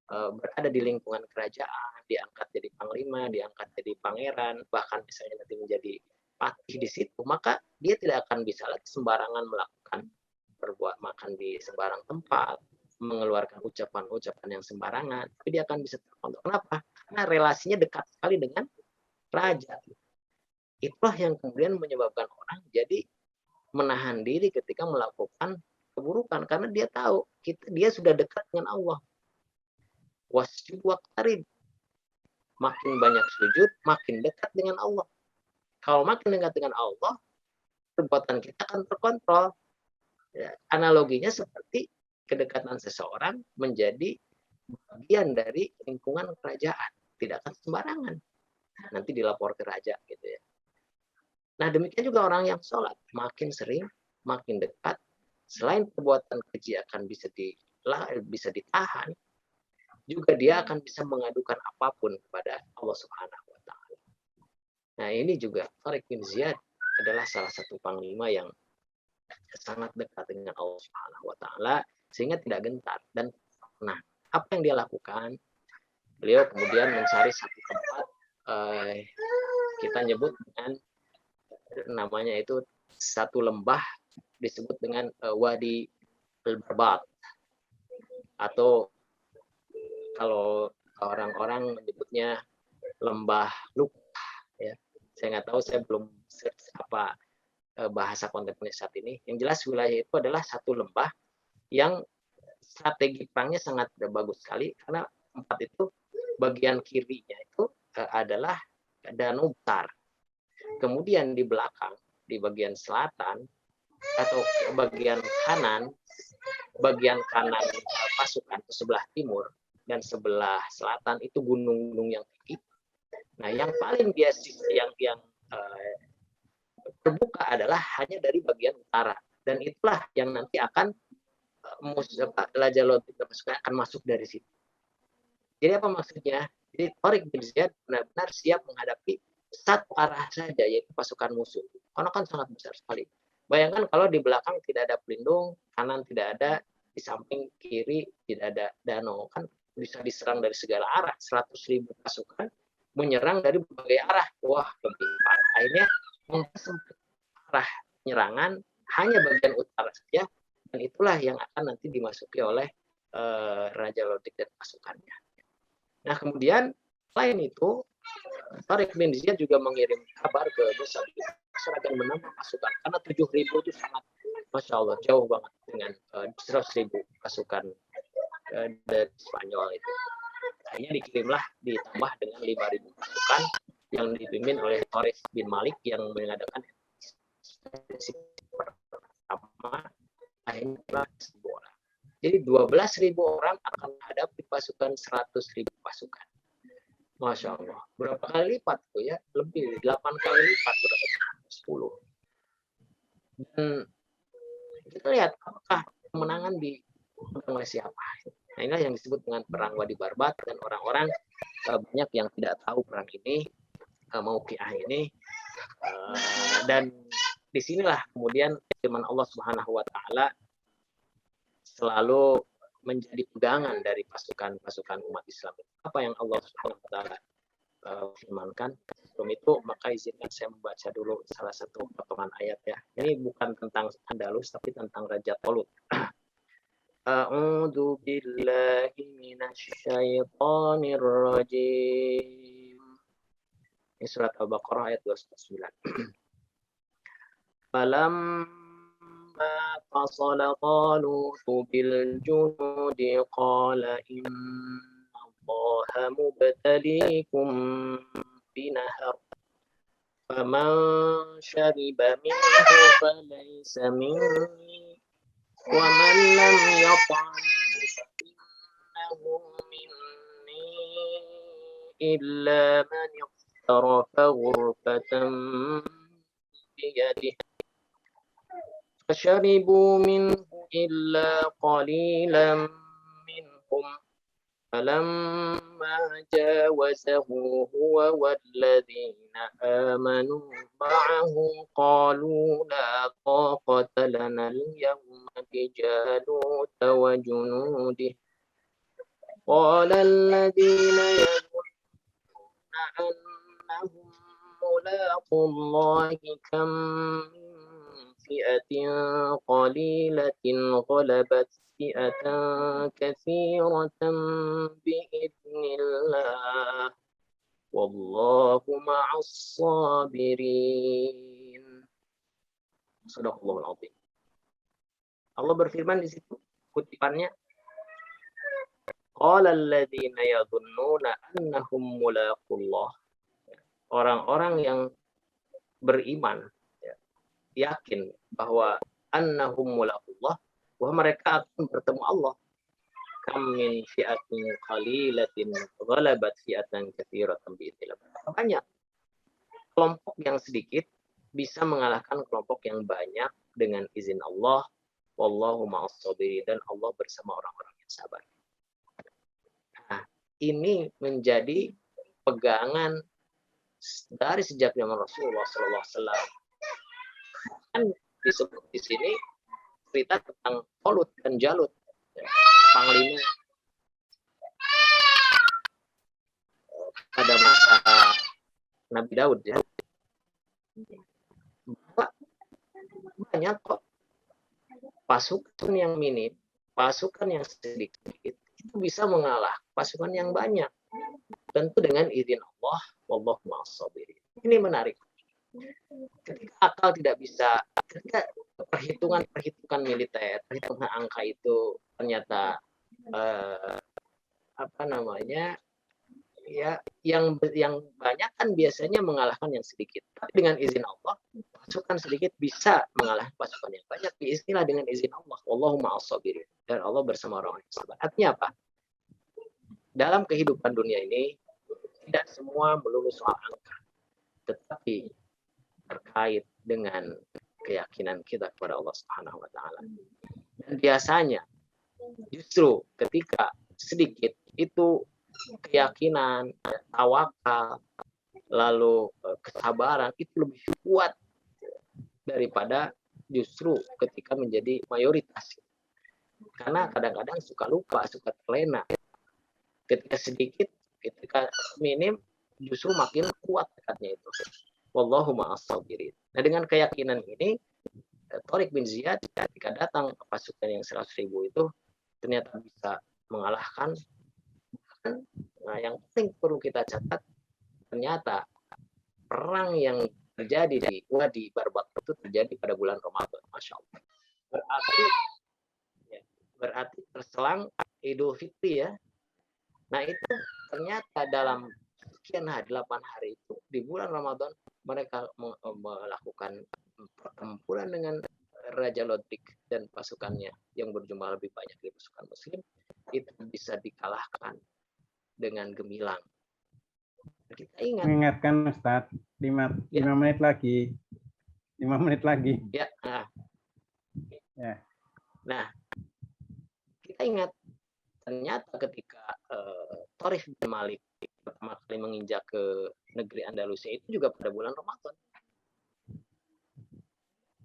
berada di lingkungan kerajaan, diangkat jadi panglima, diangkat jadi pangeran, bahkan misalnya nanti menjadi patih di situ, maka dia tidak akan bisa lagi sembarangan melakukan berbuat makan di sembarang tempat, mengeluarkan ucapan-ucapan yang sembarangan, tapi dia akan bisa terkontrol. Kenapa? Karena relasinya dekat sekali dengan raja. Itulah yang kemudian menyebabkan orang jadi menahan diri ketika melakukan keburukan, karena dia tahu dia sudah dekat dengan Allah. Wasjud waqtarib, makin banyak sujud, makin dekat dengan Allah. Kalau makin dekat dengan Allah, perbuatan kita akan terkontrol. Ya, analoginya seperti kedekatan seseorang menjadi bagian dari lingkungan kerajaan, tidak akan sembarangan. Nanti dilapor ke raja gitu ya. Nah, demikian juga orang yang sholat, makin sering, makin dekat, selain perbuatan keji akan bisa ditahan, juga dia akan bisa mengadukan apapun kepada Allah Subhanahu wa taala. Nah, ini juga Tariq bin Ziyad adalah salah satu panglima yang sangat dekat dengan Allah Subhanahu wa taala sehingga tidak gentar dan nah, apa yang dia lakukan? Beliau kemudian mencari satu tempat kita nyebut dengan namanya itu satu lembah disebut dengan Wadi Al-Barbat, atau kalau orang-orang menyebutnya lembah luka ya. Saya nggak tahu, saya belum search apa bahasa kontemporer saat ini. Yang jelas wilayah itu adalah satu lembah yang strategi perangnya sangat bagus sekali, karena tempat itu bagian kirinya itu adalah danau besar. Kemudian di belakang, di bagian selatan atau bagian kanan pasukan ke sebelah timur dan sebelah selatan itu gunung-gunung yang tinggi. Nah, yang paling yang terbuka adalah hanya dari bagian utara, dan itulah yang nanti akan pasukan akan masuk dari situ. Jadi apa maksudnya? Jadi Tariq bin Ziyad benar-benar siap menghadapi satu arah saja, yaitu pasukan musuh. Karena kan sangat besar sekali. Bayangkan kalau di belakang tidak ada pelindung, kanan tidak ada, di samping kiri tidak ada danau, kan bisa diserang dari segala arah. 100.000 pasukan menyerang dari berbagai arah. Wah, lebih parah. Akhirnya mempersempit arah penyerangan hanya bagian utara saja, dan itulah yang akan nanti dimasuki oleh Raja Lodik dan pasukannya. Nah kemudian selain itu Tariq bin Ziyad juga mengirim kabar ke Musa bin Nasr agar menambah pasukan karena 7.000 itu sangat Masya Allah jauh banget dengan 100.000 pasukan dari Spanyol itu. Akhirnya dikirimlah ditambah dengan 5.000 pasukan yang dipimpin oleh Tariq bin Malik yang mengadakan pertama akhirnya 1.000 orang. Jadi 12.000 orang akan menghadapi pasukan 100.000 pasukan. Masya Allah. Berapa kali lipat tuh ya? Lebih 8 kali lipat, 10. Dan kita lihat apakah kemenangan dipegang oleh siapa. Nah inilah yang disebut dengan perang Wadi Barbat, dan orang-orang banyak yang tidak tahu perang ini, Mauqi'ah ini, dan disinilah kemudian firman Allah Subhanahu Wa Taala selalu menjadi pegangan dari pasukan-pasukan umat Islam. Apa yang Allah Subhanahu Wa Taala firmankan? Sebelum itu maka izinkan saya membaca dulu salah satu potongan ayat ya. Ini bukan tentang Andalus tapi tentang Raja Tolut. A'udzu billahi minasyaitonir rajim. Ini surat Al-Baqarah ayat 209. Falamma fasala Talut bil junudi qala inna Allaha mubtaliikum binahar faman syariba minhu falaysa minni wa man lam yat'amhu فإنه مني إلا من اغترف غرفة بيده فشربوا منه إلا قليلا منهم فلما جاوزه هو والذين آمنوا معه قالوا لا طاقة لنا اليوم بجالوت وجنوده قال الذين يظنون أنهم ملاقو الله كم من فئة قليلة غلبت فئة كثيرة بإذن الله والله مع الصابرين. Sadaqallahul Azim. Allah berfirman di situ kutipannya qala alladziina yadhunnuna annahum mulaqullah. Orang-orang yang beriman yakin bahwa annahum mulaqullah, bahwa mereka akan bertemu Allah. Kam min fi'atin qalilatin ghalabat fi'atan katsiratan bi'idznillah. Banyak kelompok yang sedikit bisa mengalahkan kelompok yang banyak dengan izin Allah. Wallahu ma'as sabirin, dan Allah bersama orang-orang yang sabar. Nah, ini menjadi pegangan dari sejak zaman Rasulullah sallallahu alaihi wasallam. Kan disebut di sini cerita tentang Tolut dan Jalut, panglima pada masa Nabi Daud ya. Banyak kok pasukan yang minim, pasukan yang sedikit itu bisa mengalah pasukan yang banyak. Tentu dengan izin Allah, wallahu ma'as sabirin. Ini menarik. Ketika akal tidak bisa, ketika perhitungan militer, perhitungan angka itu ternyata ya yang banyak kan biasanya mengalahkan yang sedikit. Tapi dengan izin Allah, pasukan sedikit bisa mengalahkan pasukan yang banyak. Istilah dengan izin Allah, wallahu ma'as sabirin, dan Allah bersama orang yang sabar. Artinya apa? Dalam kehidupan dunia ini tidak semua melulu soal angka, tetapi terkait dengan keyakinan kita kepada Allah Subhanahu wa taala. Dan biasanya justru ketika sedikit itu keyakinan, tawakal, lalu kesabaran itu lebih kuat daripada justru ketika menjadi mayoritas. Karena kadang-kadang suka lupa, suka terlena. Ketika sedikit, ketika minim, justru makin kuat tekadnya itu. Wallahu ma'as sabirin. Nah, dengan keyakinan ini, Tariq bin Ziyad ketika datang ke pasukan yang 100.000 itu ternyata bisa mengalahkan. Nah, yang penting perlu kita catat, ternyata perang yang terjadi di Wadi Barbak itu terjadi pada bulan Ramadan. Masya Allah. Berarti terselang Idul Fitri ya. Nah itu ternyata dalam sekian hari, 8 hari itu di bulan Ramadan mereka melakukan pertempuran dengan Raja Lodrik dan pasukannya yang berjumlah lebih banyak dari pasukan Muslim, itu bisa dikalahkan dengan gemilang. Kita ingat. Mengingatkan Ustaz, 5 menit lagi. 5 menit lagi. Ya. Nah, kita ingat ternyata ketika Tharif bin Malik pertama kali menginjak ke negeri Andalusia itu juga pada bulan Ramadan.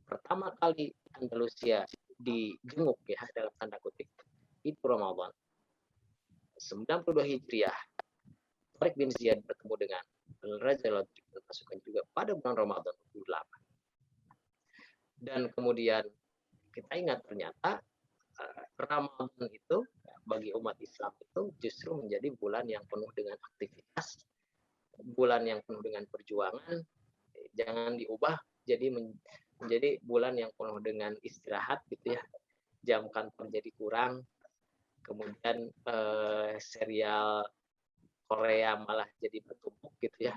Pertama kali Andalusia dijenguk ya dalam tanda kutip itu Ramadan. 92 Hijriah. Tariq bin Ziyad bertemu dengan Raja Lodrik dan pasukan juga pada bulan Ramadan 28. Dan kemudian kita ingat ternyata Ramadan itu bagi umat Islam itu justru menjadi bulan yang penuh dengan aktivitas, bulan yang penuh dengan perjuangan. Jangan diubah jadi menjadi bulan yang penuh dengan istirahat gitu ya. Jam kantor jadi kurang. Kemudian serial Korea malah jadi bertumpuk gitu ya.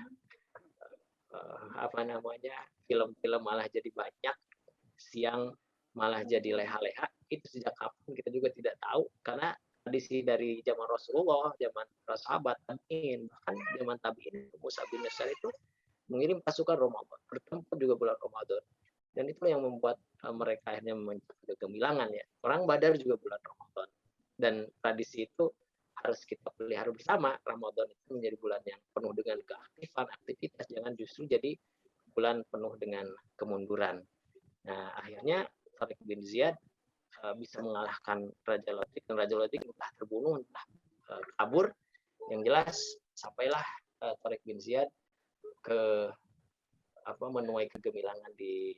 Film-film malah jadi banyak, siang malah jadi leha-leha. Itu sejak kapan kita juga tidak tahu, karena tradisi dari zaman Rasulullah, zaman para sahabat, tabi'in, bahkan zaman tabi'in, Musa bin Nasr itu mengirim pasukan Ramadan, bertempur juga bulan Ramadan. Dan itu yang membuat mereka akhirnya mencapai kegemilangan ya. Perang Badar juga bulan Ramadan. Dan tradisi itu harus kita pelihara bersama. Ramadan itu menjadi bulan yang penuh dengan keaktifan, aktivitas, jangan justru jadi bulan penuh dengan kemunduran. Nah, akhirnya Tariq bin Ziyad bisa mengalahkan Raja Lodrik, dan Raja Lodrik entah terbunuh, entah kabur. Yang jelas sampailah Tariq bin Ziyad ke menuai kegemilangan di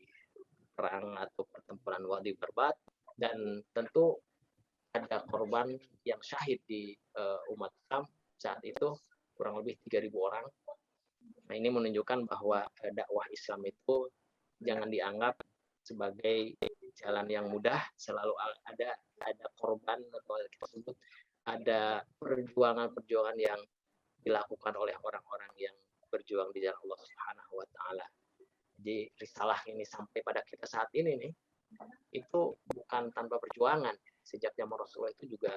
perang atau pertempuran Wadi Barbat, dan tentu ada korban yang syahid di umat Islam saat itu kurang lebih 3.000 orang. Nah, ini menunjukkan bahwa dakwah Islam itu jangan dianggap sebagai jalan yang mudah, selalu ada korban atau kita sebut ada perjuangan-perjuangan yang dilakukan oleh orang-orang yang berjuang di jalan Allah Subhanahu wa taala. Jadi risalah ini sampai pada kita saat ini nih, itu bukan tanpa perjuangan. Sejak zaman Rasulullah itu juga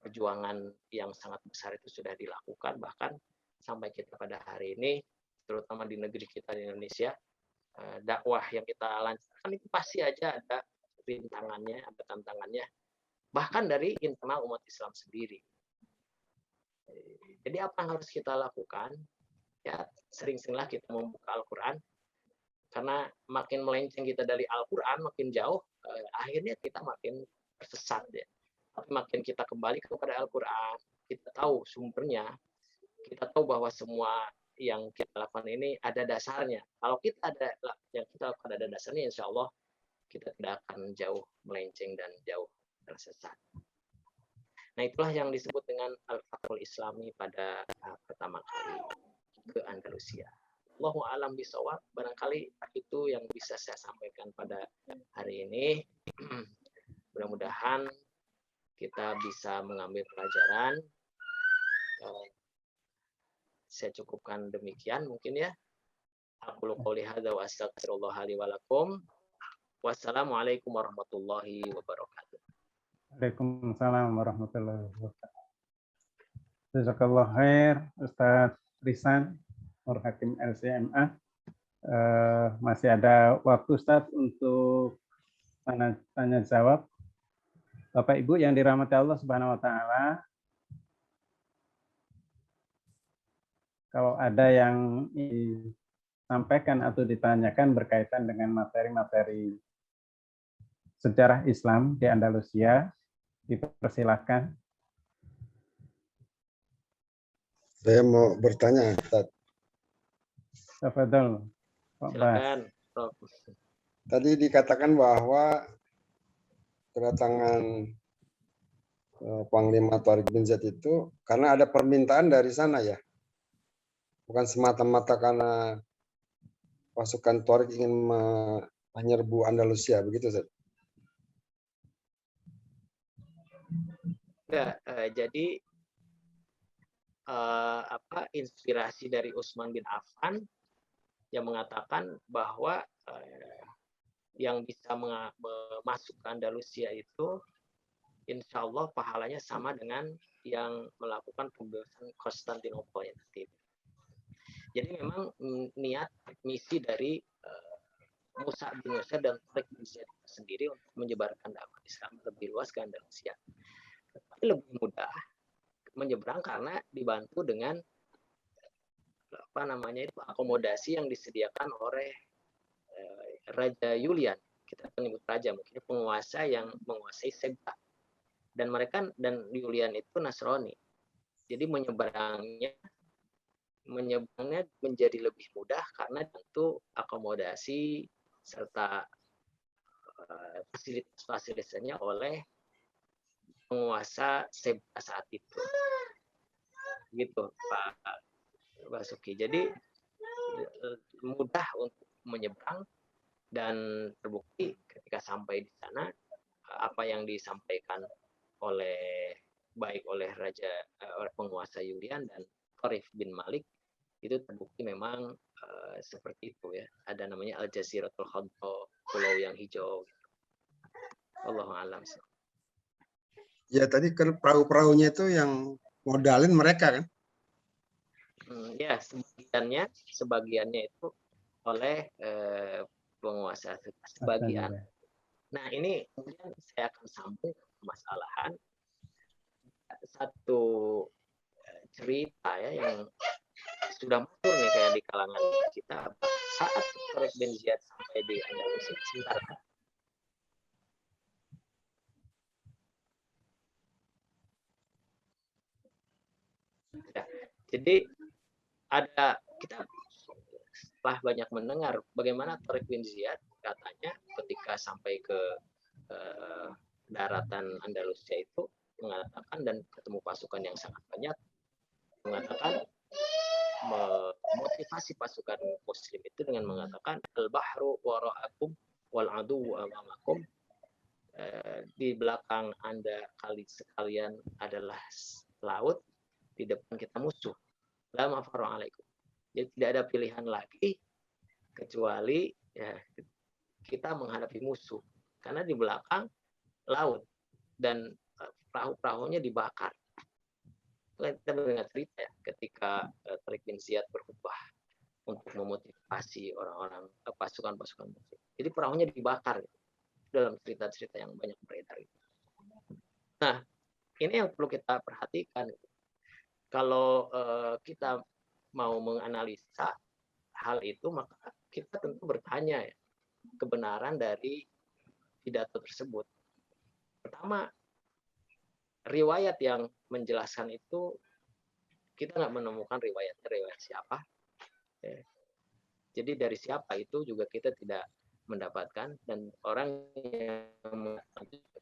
perjuangan yang sangat besar itu sudah dilakukan, bahkan sampai kita pada hari ini, terutama di negeri kita di Indonesia, dakwah yang kita lancarkan itu pasti aja ada rintangannya, ada tantangannya, bahkan dari internal umat Islam sendiri. Jadi apa yang harus kita lakukan? Ya, sering-seringlah kita membuka Al-Quran, karena makin melenceng kita dari Al-Quran, makin jauh, akhirnya kita makin tersesat ya. Tapi makin kita kembali kepada Al-Quran, kita tahu sumbernya, kita tahu bahwa semua yang kita lakukan ini ada dasarnya. Kalau kita ada yang kita lakukan ada dasarnya, insya Allah kita tidak akan jauh melenceng dan jauh tersesat. Nah, itulah yang disebut dengan Al-Fathul Islami pada pertama kali ke Andalusia. Allahu a'lam bishawab. Barangkali itu yang bisa saya sampaikan pada hari ini. Mudah-mudahan kita bisa mengambil pelajaran. Saya cukupkan demikian mungkin ya. Aqulu qouli hadza wa astaghfirullah li wa lakum. Wassalamualaikum warahmatullahi wabarakatuh. Waalaikumsalam warahmatullahi wabarakatuh. Jazakallah khair Ustaz Risan Nur Hakim LCMA. Masih ada waktu Ustaz untuk tanya jawab. Bapak Ibu yang dirahmati Allah Subhanahu wa taala, kalau ada yang disampaikan atau ditanyakan berkaitan dengan materi-materi sejarah Islam di Andalusia, dipersilahkan. Saya mau bertanya, Ustaz. Tafadhol, Pak Bas. Silakan, Prof. Tadi dikatakan bahwa kedatangan Panglima Tariq bin Ziyad itu karena ada permintaan dari sana ya, bukan semata-mata karena pasukan Tariq ingin menyerbu Andalusia, begitu Ustaz? Ya, jadi inspirasi dari Utsman bin Affan yang mengatakan bahwa yang bisa masuk ke Andalusia itu insya Allah pahalanya sama dengan yang melakukan pembebasan Konstantinopel nanti. Jadi memang niat misi dari Musa bin Nusair dan Tariq bin Ziyad sendiri untuk menyebarkan dakwah Islam lebih luas ke Andalusia. Tapi lebih mudah menyeberang karena dibantu dengan akomodasi yang disediakan oleh Raja Julian. Kita menyebut raja, mungkin penguasa yang menguasai Sebta. Dan Julian itu Nasrani. Jadi menyeberangnya menjadi lebih mudah karena tentu akomodasi serta fasilitasnya oleh penguasa Sebta saat itu. Gitu, Pak Basuki. Jadi mudah untuk menyeberang dan terbukti ketika sampai di sana apa yang disampaikan baik oleh penguasa Julian dan Tariq bin Malik itu terbukti memang seperti itu ya. Ada namanya Al-Jaziratul Khadra, pulau yang hijau. Allahu a'lam. Ya tadi kan perahu-perahunya itu yang modalin mereka kan? Ya, sebagiannya itu oleh penguasa sebagian. Nah, ini kemudian saya akan sambung ke permasalahan satu cerita ya yang sudah masyhur nih kayak di kalangan kita. Saat Tariq bin Ziyad sampai di Andalusia, sebentar. Ya, jadi kita setelah banyak mendengar bagaimana Tariq bin Ziyad katanya ketika sampai ke daratan Andalusia itu mengatakan dan ketemu pasukan yang sangat banyak, mengatakan memotivasi pasukan muslim itu dengan mengatakan al-bahru wara'akum wal adu amamakum, di belakang Anda sekalian adalah laut, di depan kita musuh. La mafaru alaikum. Jadi tidak ada pilihan lagi kecuali ya, kita menghadapi musuh karena di belakang laut dan perahu-perahunya dibakar. Kita mendengar cerita ya, ketika Tariq bin Ziyad berkhutbah untuk memotivasi orang-orang pasukan-pasukan muslim. Jadi perahunya dibakar dalam cerita-cerita yang banyak beredar. Nah, ini yang perlu kita perhatikan. Kalau kita mau menganalisa hal itu, maka kita tentu bertanya ya, kebenaran dari pidato tersebut. Pertama, riwayat yang menjelaskan itu kita nggak menemukan riwayat siapa. Jadi dari siapa itu juga kita tidak mendapatkan, dan orang yang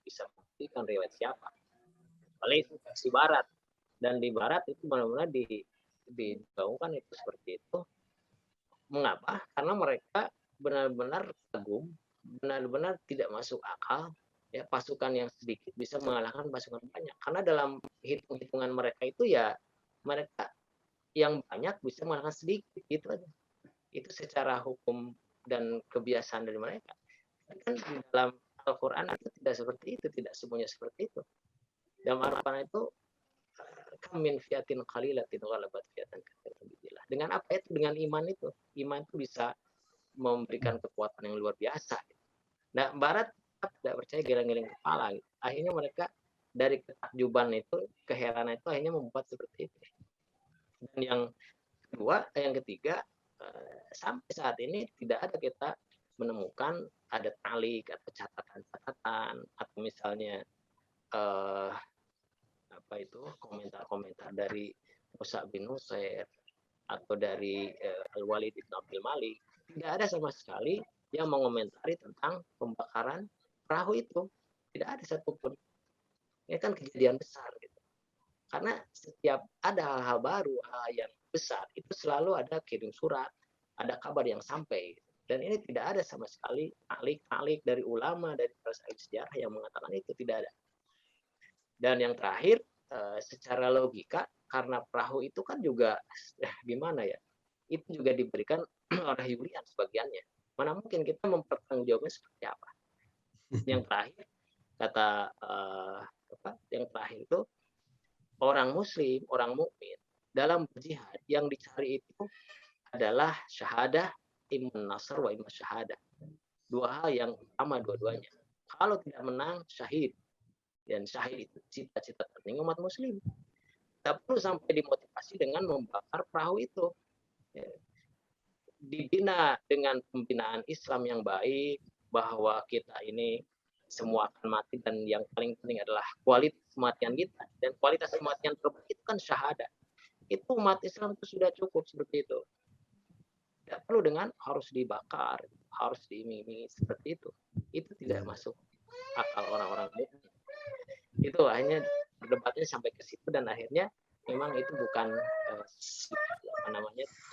bisa membuktikan riwayat siapa. Oleh itu versi Barat, dan di Barat itu benar-benar digaungkan itu seperti itu. Mengapa? Karena mereka benar-benar kagum, benar-benar tidak masuk akal ya pasukan yang sedikit bisa mengalahkan pasukan banyak. Karena dalam hitung-hitungan mereka itu ya mereka yang banyak bisa mengalahkan sedikit, gitu aja. Itu secara hukum dan kebiasaan dari mereka. Kan di dalam Al-Quran itu tidak seperti itu, tidak semuanya seperti itu. Dalam Al-Quran itu min fiatin qalilatin ghalabat fiatan katsiratan bi'idznillah. Dengan apa itu? Dengan iman itu. Iman itu bisa memberikan kekuatan yang luar biasa. Nah, Barat tidak percaya, geleng-geleng kepala. Akhirnya mereka dari ketakjuban itu, keheranan itu akhirnya membuat seperti itu. Dan yang ketiga, sampai saat ini tidak ada kita menemukan ada talik atau catatan-catatan atau misalnya komentar-komentar dari Musa bin Nusair atau dari Al-Walid bin Abdul Malik. Tidak ada sama sekali yang mengomentari tentang pembakaran perahu itu. Tidak ada satupun. Ini kan kejadian besar gitu. Karena setiap ada hal-hal baru, hal yang besar, itu selalu ada kirim surat, ada kabar yang sampai. Dan ini tidak ada sama sekali alik-alik dari ulama, dari para sejarah yang mengatakan itu, tidak ada. Dan yang terakhir, secara logika, karena perahu itu kan juga gimana ya, itu juga diberikan oleh Julian sebagiannya. Mana mungkin kita mempertanggungjawabnya seperti apa. Yang terakhir, kata yang terakhir itu, orang muslim, orang mukmin dalam berjihad yang dicari itu adalah syahadah, iman nasr wa iman syahadah. Dua hal yang utama dua-duanya. Kalau tidak menang, syahid. Dan syahid itu cita-cita penting umat muslim. Tidak perlu sampai dimotivasi dengan membakar perahu itu. Dibina dengan pembinaan Islam yang baik, bahwa kita ini semua akan mati, dan yang paling penting adalah kualitas kematian kita. Dan kualitas kematian terbaik itu kan syahadat. Itu umat Islam itu sudah cukup seperti itu. Tidak perlu dengan harus dibakar, harus diiming-imingi seperti itu. Itu tidak masuk akal orang-orang mukmin. Itu hanya berdebatnya sampai ke situ, dan akhirnya memang itu bukan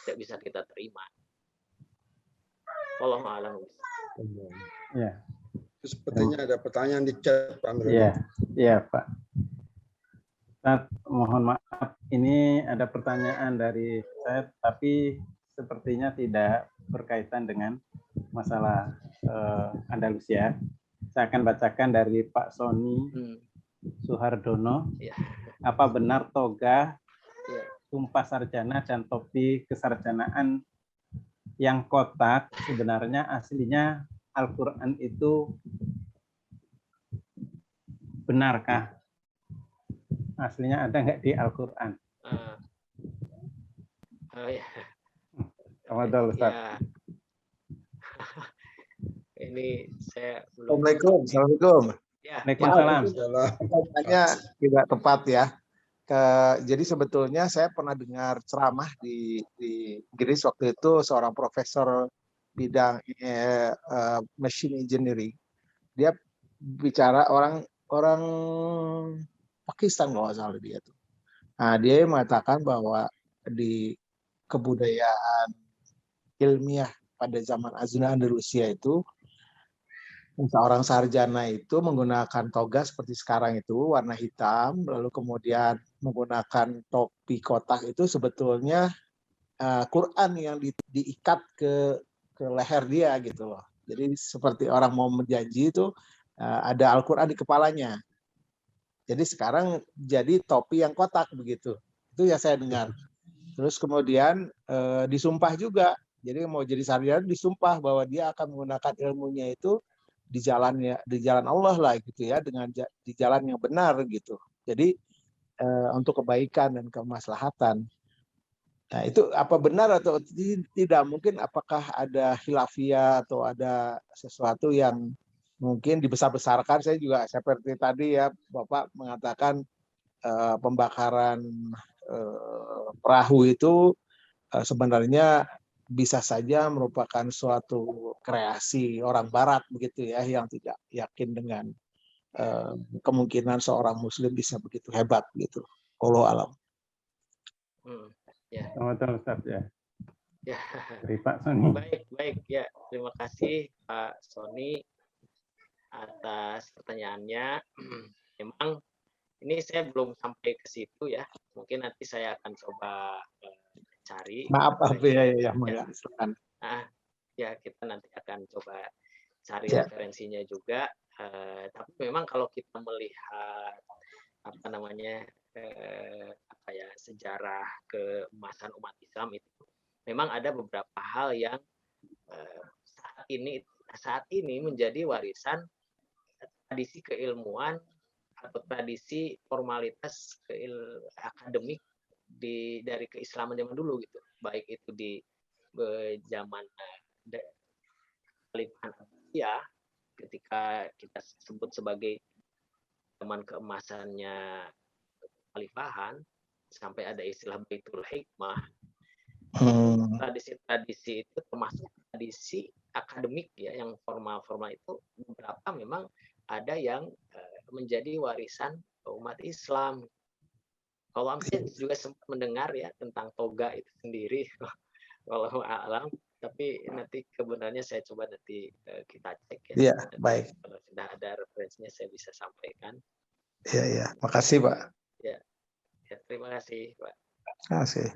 tidak bisa kita terima. Wallahu a'lam. Ya. Terus sepertinya ada pertanyaan di chat, Pak Amir. Iya, Pak. Ustaz, mohon maaf, ini ada pertanyaan dari saya, tapi sepertinya tidak berkaitan dengan masalah Andalusia. Saya akan bacakan dari Pak Sony Suhardono. Ya. Apa benar toga, sumpah sarjana, dan topi kesarjanaan yang kotak sebenarnya aslinya Al-Quran itu benarkah? Aslinya ada nggak di Al-Quran? Ya. Ustaz. Ya. Ini saya belum. Assalamualaikum. Ya. Waalaikumsalam. Pertanyaannya tidak tepat ya. Jadi sebetulnya saya pernah dengar ceramah di Inggris waktu itu, seorang profesor bidang machine engineering. Dia bicara orang Pakistan kalau nggak salah dia tuh. Nah, dia mengatakan bahwa di kebudayaan ilmiah pada zaman Andalusia itu, seorang sarjana itu menggunakan toga seperti sekarang itu warna hitam, lalu kemudian menggunakan topi kotak itu sebetulnya Quran yang diikat ke leher dia gitu loh. Jadi seperti orang mau menjanji itu ada Al-Quran di kepalanya. Jadi sekarang jadi topi yang kotak begitu. Itu yang saya dengar. Terus kemudian disumpah juga. Jadi mau jadi sarjana disumpah bahwa dia akan menggunakan ilmunya itu di jalan Allah lah gitu ya, dengan di jalan yang benar gitu. Jadi untuk kebaikan dan kemaslahatan. Nah, itu apa benar atau tidak? Mungkin apakah ada khilafiyah atau ada sesuatu yang mungkin dibesar-besarkan. Saya juga seperti tadi ya, Bapak mengatakan pembakaran perahu itu sebenarnya bisa saja merupakan suatu kreasi orang Barat begitu ya, yang tidak yakin dengan kemungkinan seorang Muslim bisa begitu hebat gitu. Wallahu alam. Ya. Selamat Ustaz ya. Ya. Dari Pak Sony. Baik ya. Terima kasih Pak Sony atas pertanyaannya. Memang ini saya belum sampai ke situ ya. Mungkin nanti saya akan coba cari. Maaf ya. Silakan. Ya, kita nanti akan coba cari referensinya juga. Tapi memang kalau kita melihat sejarah keemasan umat Islam itu, memang ada beberapa hal yang saat ini menjadi warisan tradisi keilmuan atau tradisi formalitas akademik dari keislaman zaman dulu gitu, baik itu di zaman Khalifahan Abbasiyah ketika kita sebut sebagai zaman keemasannya Khalifahan, sampai ada istilah Baitul Hikmah. Tradisi-tradisi itu termasuk tradisi akademik ya, yang formal-formal itu beberapa memang ada yang menjadi warisan umat Islam. Kalau saya juga sempat mendengar ya tentang toga itu sendiri, walau alam, tapi nanti kebenarannya saya coba nanti kita cek ya. Iya, Nanti baik. kalau sudah ada referensinya saya bisa sampaikan. Iya, iya. Makasih, Pak. Ya, terima kasih, Pak. Terima kasih.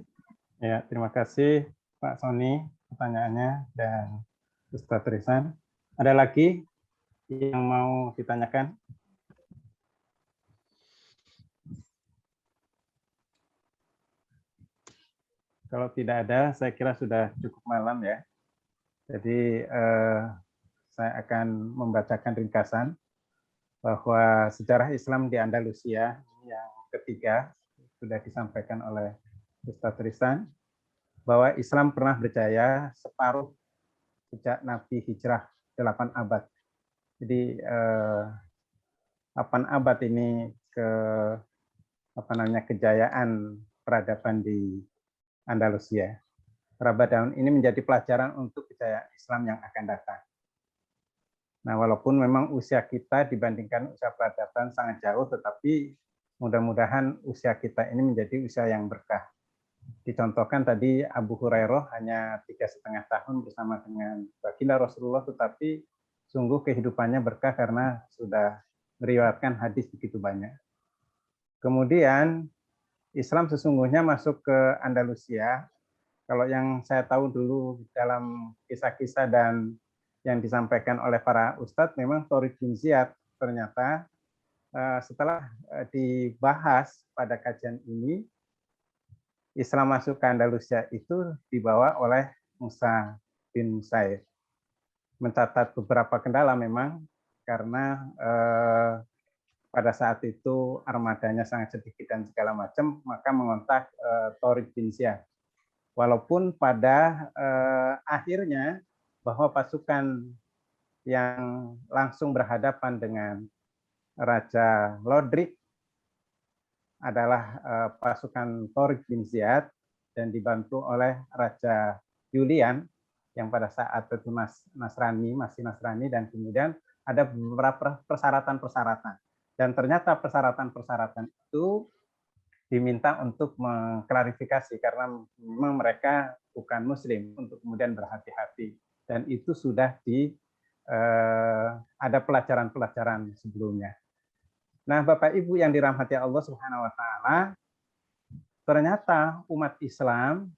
Ya, terima kasih Pak Sony pertanyaannya dan Ustadz Rizan. Ada lagi yang mau ditanyakan? Kalau tidak ada, saya kira sudah cukup malam ya. Jadi saya akan membacakan ringkasan bahwa sejarah Islam di Andalusia yang ketiga sudah disampaikan oleh Ustadz Rizan, bahwa Islam pernah berjaya separuh sejak Nabi hijrah 8 abad. Jadi 8 abad ini kejayaan peradaban di Andalusia. Peradaban ini menjadi pelajaran untuk kejayaan Islam yang akan datang. Nah, walaupun memang usia kita dibandingkan usia peradaban sangat jauh, tetapi mudah-mudahan usia kita ini menjadi usia yang berkah. Dicontohkan tadi Abu Hurairah hanya 3,5 tahun bersama dengan baginda Rasulullah, tetapi sungguh kehidupannya berkah karena sudah meriwayatkan hadis begitu banyak. Kemudian Islam sesungguhnya masuk ke Andalusia. Kalau yang saya tahu dulu dalam kisah-kisah dan yang disampaikan oleh para ustadz, memang Tariq bin Ziyad ternyata setelah dibahas pada kajian ini, Islam masuk ke Andalusia itu dibawa oleh Musa bin Musair. Mencatat beberapa kendala memang, karena pada saat itu armadanya sangat sedikit dan segala macam, maka mengontak Tariq bin Ziyad. Walaupun pada akhirnya bahwa pasukan yang langsung berhadapan dengan Raja Lodrik adalah pasukan Tariq bin Ziyad dan dibantu oleh Raja Julian yang pada saat itu masih Nasrani, dan kemudian ada beberapa persyaratan-persyaratan. Dan ternyata persyaratan-persyaratan itu diminta untuk mengklarifikasi karena memang mereka bukan Muslim, untuk kemudian berhati-hati. Dan itu sudah ada pelajaran-pelajaran sebelumnya. Nah, Bapak Ibu yang dirahmati Allah Subhanahu wa taala, ternyata umat Islam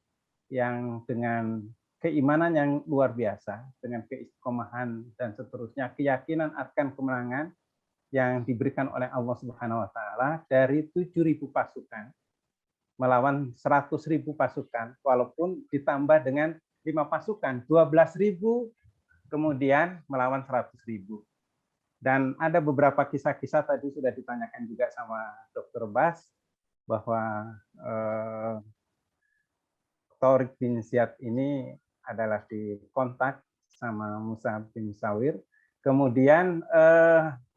yang dengan keimanan yang luar biasa, dengan keistiqomahan dan seterusnya, keyakinan akan kemenangan yang diberikan oleh Allah Subhanahu wa taala, dari 7.000 pasukan melawan 100.000 pasukan, walaupun ditambah dengan 5 pasukan, 12.000 kemudian melawan 100.000. Dan ada beberapa kisah-kisah tadi sudah ditanyakan juga sama Dr. Bas, bahwa Tariq bin Ziyad ini adalah dikontak sama Musa bin Sawir. Kemudian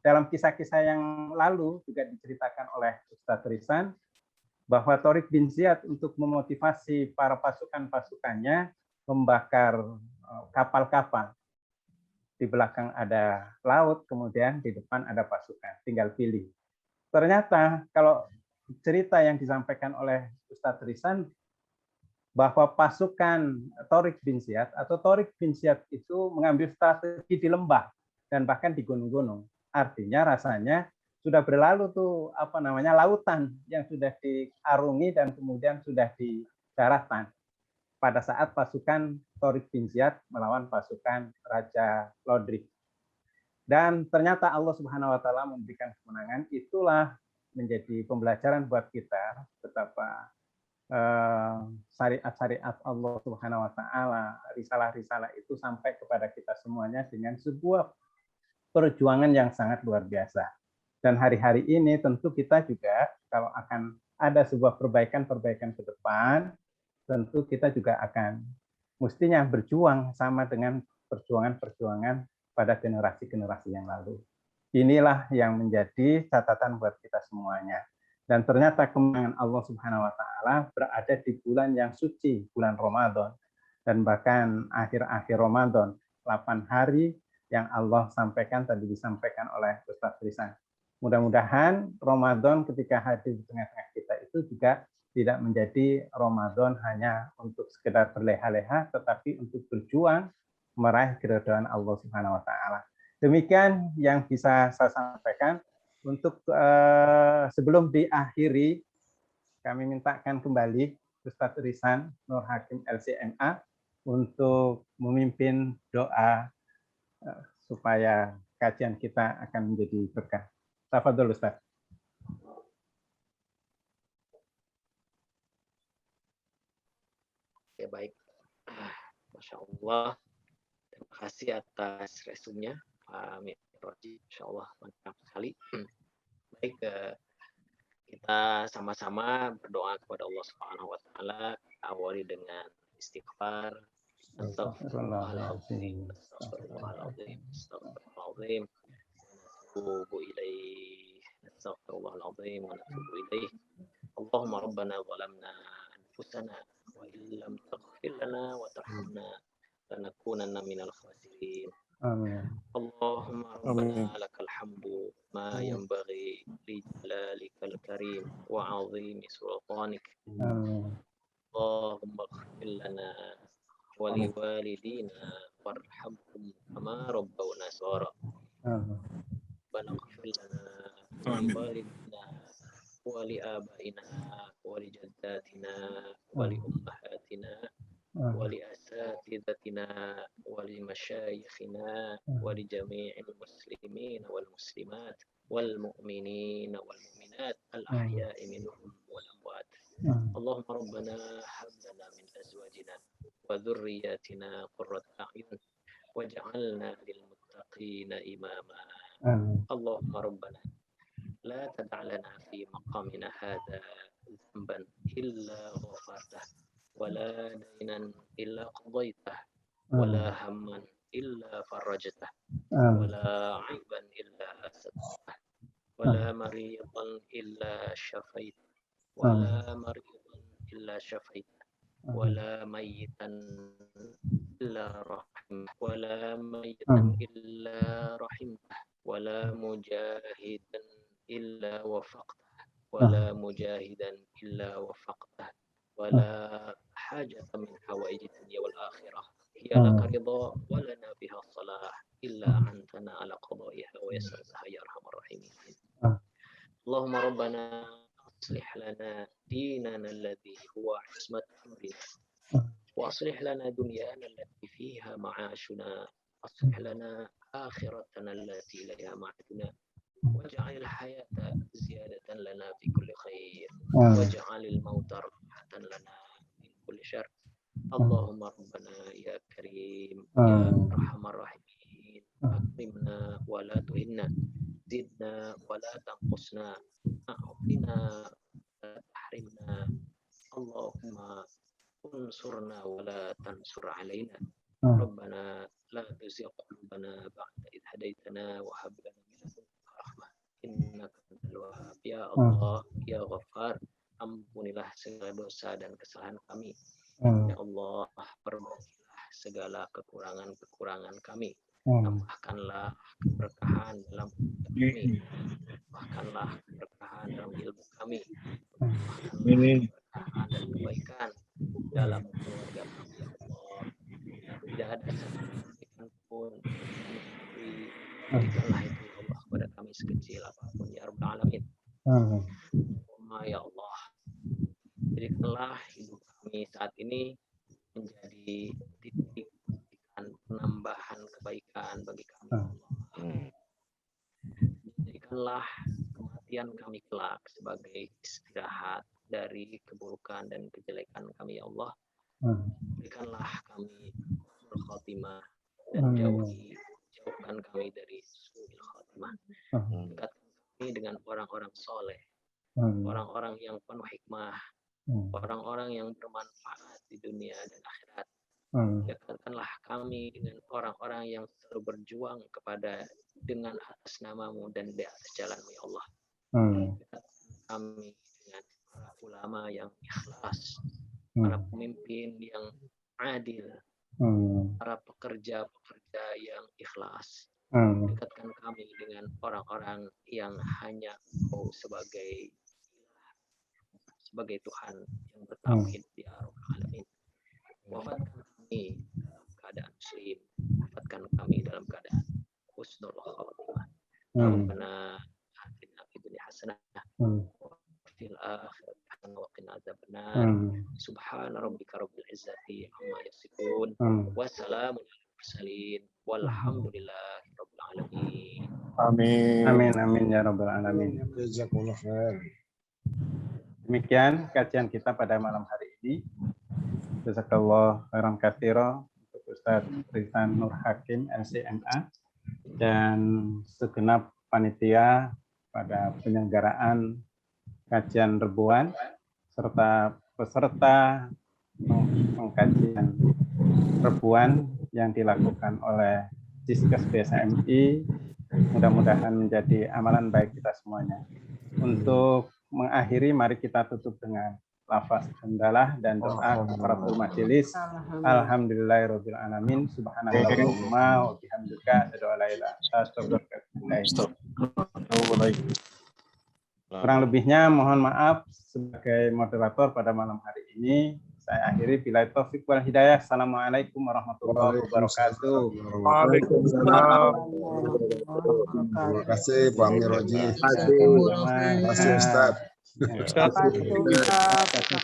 dalam kisah-kisah yang lalu juga diceritakan oleh Ustadz Rizan, bahwa Tariq bin Ziyad untuk memotivasi para pasukan-pasukannya membakar kapal-kapal. Di belakang ada laut, kemudian di depan ada pasukan, tinggal pilih. Ternyata kalau cerita yang disampaikan oleh Ustadz Rizan, bahwa pasukan Tariq bin Ziyad atau Tariq bin Ziyad itu mengambil strategi di lembah dan bahkan di gunung-gunung. Artinya rasanya sudah berlalu tuh lautan yang sudah diarungi dan kemudian sudah di daratan pada saat pasukan Tariq bin Ziyad melawan pasukan Raja Lodrik. Dan ternyata Allah Subhanahu wa taala memberikan kemenangan. Itulah menjadi pembelajaran buat kita betapa syariat-syariat Allah Subhanahu wa taala, risalah-risalah itu sampai kepada kita semuanya dengan sebuah perjuangan yang sangat luar biasa. Dan hari-hari ini tentu kita juga kalau akan ada sebuah perbaikan-perbaikan ke depan, tentu kita juga akan mestinya berjuang sama dengan perjuangan-perjuangan pada generasi-generasi yang lalu. Inilah yang menjadi catatan buat kita semuanya. Dan ternyata kemenangan Allah Subhanahu wa taala berada di bulan yang suci, bulan Ramadan. Dan bahkan akhir-akhir Ramadan. 8 hari yang Allah sampaikan tadi disampaikan oleh Ustaz Risan. Mudah-mudahan Ramadan ketika hadir di tengah-tengah kita itu juga tidak menjadi Ramadan hanya untuk sekedar berleha-leha, tetapi untuk berjuang meraih keridhaan Allah Subhanahu wa taala. Demikian yang bisa saya sampaikan. Untuk sebelum diakhiri, kami mintakan kembali Ustadz Risan Nur Hakim LCMA untuk memimpin doa supaya kajian kita akan menjadi berkah. Tafadhol Ustadz. Ya baik, Masya Allah. Terima kasih atas resumnya, Pak Miroji. Insya Allah mantap sekali. Baik, kita sama-sama berdoa kepada Allah Subhanahu Wa Taala. Awali dengan istighfar. Astagfirullahaladzim, astagfirullahaladzim, astagfirullahaladzim. Natubu ilaih, astagfirullahaladzim, wa natubu ilaih. Allahumma rabbana zalamna anfusana wa illam taghfir lana wa tarhamna lanakunanna minal khasirin. Amin. Allahumma rabbana lakal hamdu ma yanbaghi li jalalikal karim wa 'azimi sultanik. Amin. Allahumma ighfir lana wa li walidina warhamhum kama rabbawna shaghira. Rabbana ighfir lana wa li walidina wa li abaina wa li jaddatina wa li ummahatina wa li asatidatina wa li masyayikhina wa li jami'il muslimin wal muslimat wal mu'minin wal mu'minat al ahya'i minhum wal amwat. Allahumma rabbana hab lana min azwajina wa dhurriyyatina qurrata a'yun waj'alna lil muttaqina imama. Allahumma rabbana la tad'a lana fi maqamina hadha dhanban illa ghafartah wala dainan illa qadaytah wala hamman illa farajtah wala aiban illa asatah wala maridan illa syafaitah wala maridan illa syafaitah wala mayyitan illa rahimah wala mayyitan illa rahimah wala mujahidan illa wafaqtah wala mujahidan illa wafaqtah wala hajata min hawaiji dunya wal akhirah hiya laka ridha wa lana biha salah illa antana ala qada'iha wa yasriha ya arhamar rahimin. Allahumma rabbana aslih lana dinana alladhi huwa ismat amrina wa aslih lana dunyana allati fiha ma'ashuna aslih lana akhiratana allati ilayha ma'aduna waj'al hayata ziyadatan lana fi kulli khair waj'al al-mauta rahatan lana min kulli syarr. Allahumma rabbana ya karim ya arhamar rahimin akrimna wa la tuhinna zidna wa la tanqusna a'tina wa tahrimna. Allahumma unsurna wa la tansur alaina. Rabbana la tuzigh qulubana ba'da idh hadaytana wa hab lana min ladunka rahmah innaka antal wahhab. Ya Allah ya Ghaffar, ampunilah segala dosa dan kesalahan kami. Ya Allah, perbaikilah segala kekurangan-kekurangan kami. Tambahkanlah keberkahan dalam kami. Tambahkanlah keberkahan dalam ilmu kami. Tambahkanlah keberkahan dan kebaikan dalam keluarga kami. Ya Allah, tidak ada satu kebaikan pun kami beri. Berikanlah itu ya Allah kepada kami sekecil apapun ya Rabbal Alamin. Ya Allah, jadikanlah hidup kami saat ini menjadi titik penambahan kebaikan bagi kami. Jadikanlah kematian kami kelak sebagai istirahat dari keburukan dan kejelekan kami ya Allah. Berikanlah kami husnul khatimah dan jauhkan kami dari su'il khatimah. Dekatkan kami dengan orang-orang soleh, orang-orang yang penuh hikmah, orang-orang yang bermanfaat di dunia dan akhirat. Dekatkanlah kami dengan orang-orang yang selalu berjuang dengan atas namamu dan di atas jalanmu ya Allah. Dekatkan kami dengan para ulama yang ikhlas, para pemimpin yang adil, para pekerja keluarga yang ikhlas. Hmm. Dekatkan kami dengan orang-orang yang hanya Engkau sebagai Tuhan yang bertauhid ya Rabbal Alamin. Wafatkan kami dalam keadaan muslim, wafatkan kami dalam keadaan husnul khatimah. Rabbana atina fid dunya hasanah wa fil akhirati hasanah wa qina adzabannar. Subhana rabbika rabbil izzati amma yasifun. Wassalamu alal mursalin walhamdulillahi rabbil alamin. Amin. Amin, amin ya Rabbal Alamin. Jazakumullah khair. Demikian kajian kita pada malam hari ini. Jazakallah khairan katsira untuk Ustadz Rizan Nur Hakim, LCMA, dan segenap panitia pada penyelenggaraan kajian rebuan, serta peserta pengkajian rebuan yang dilakukan oleh Diskes BSMI. Mudah-mudahan menjadi amalan baik kita semuanya. Untuk mengakhiri, mari kita tutup dengan lafaz hamdalah dan doa kafaratul majelis. Alhamdulillahirabbil alamin. Subhanallahumma wa bihamdika asyhadu an la ilaha illa anta kurang lebihnya mohon maaf sebagai moderator pada malam hari ini. Saya akhiri bila taufik wal hidayah. Assalamualaikum warahmatullahi wabarakatuh. Waalaikumsalam. Terima kasih Pak Amir Roji. Sama-sama. Terima kasih Ustaz. Terima kasih.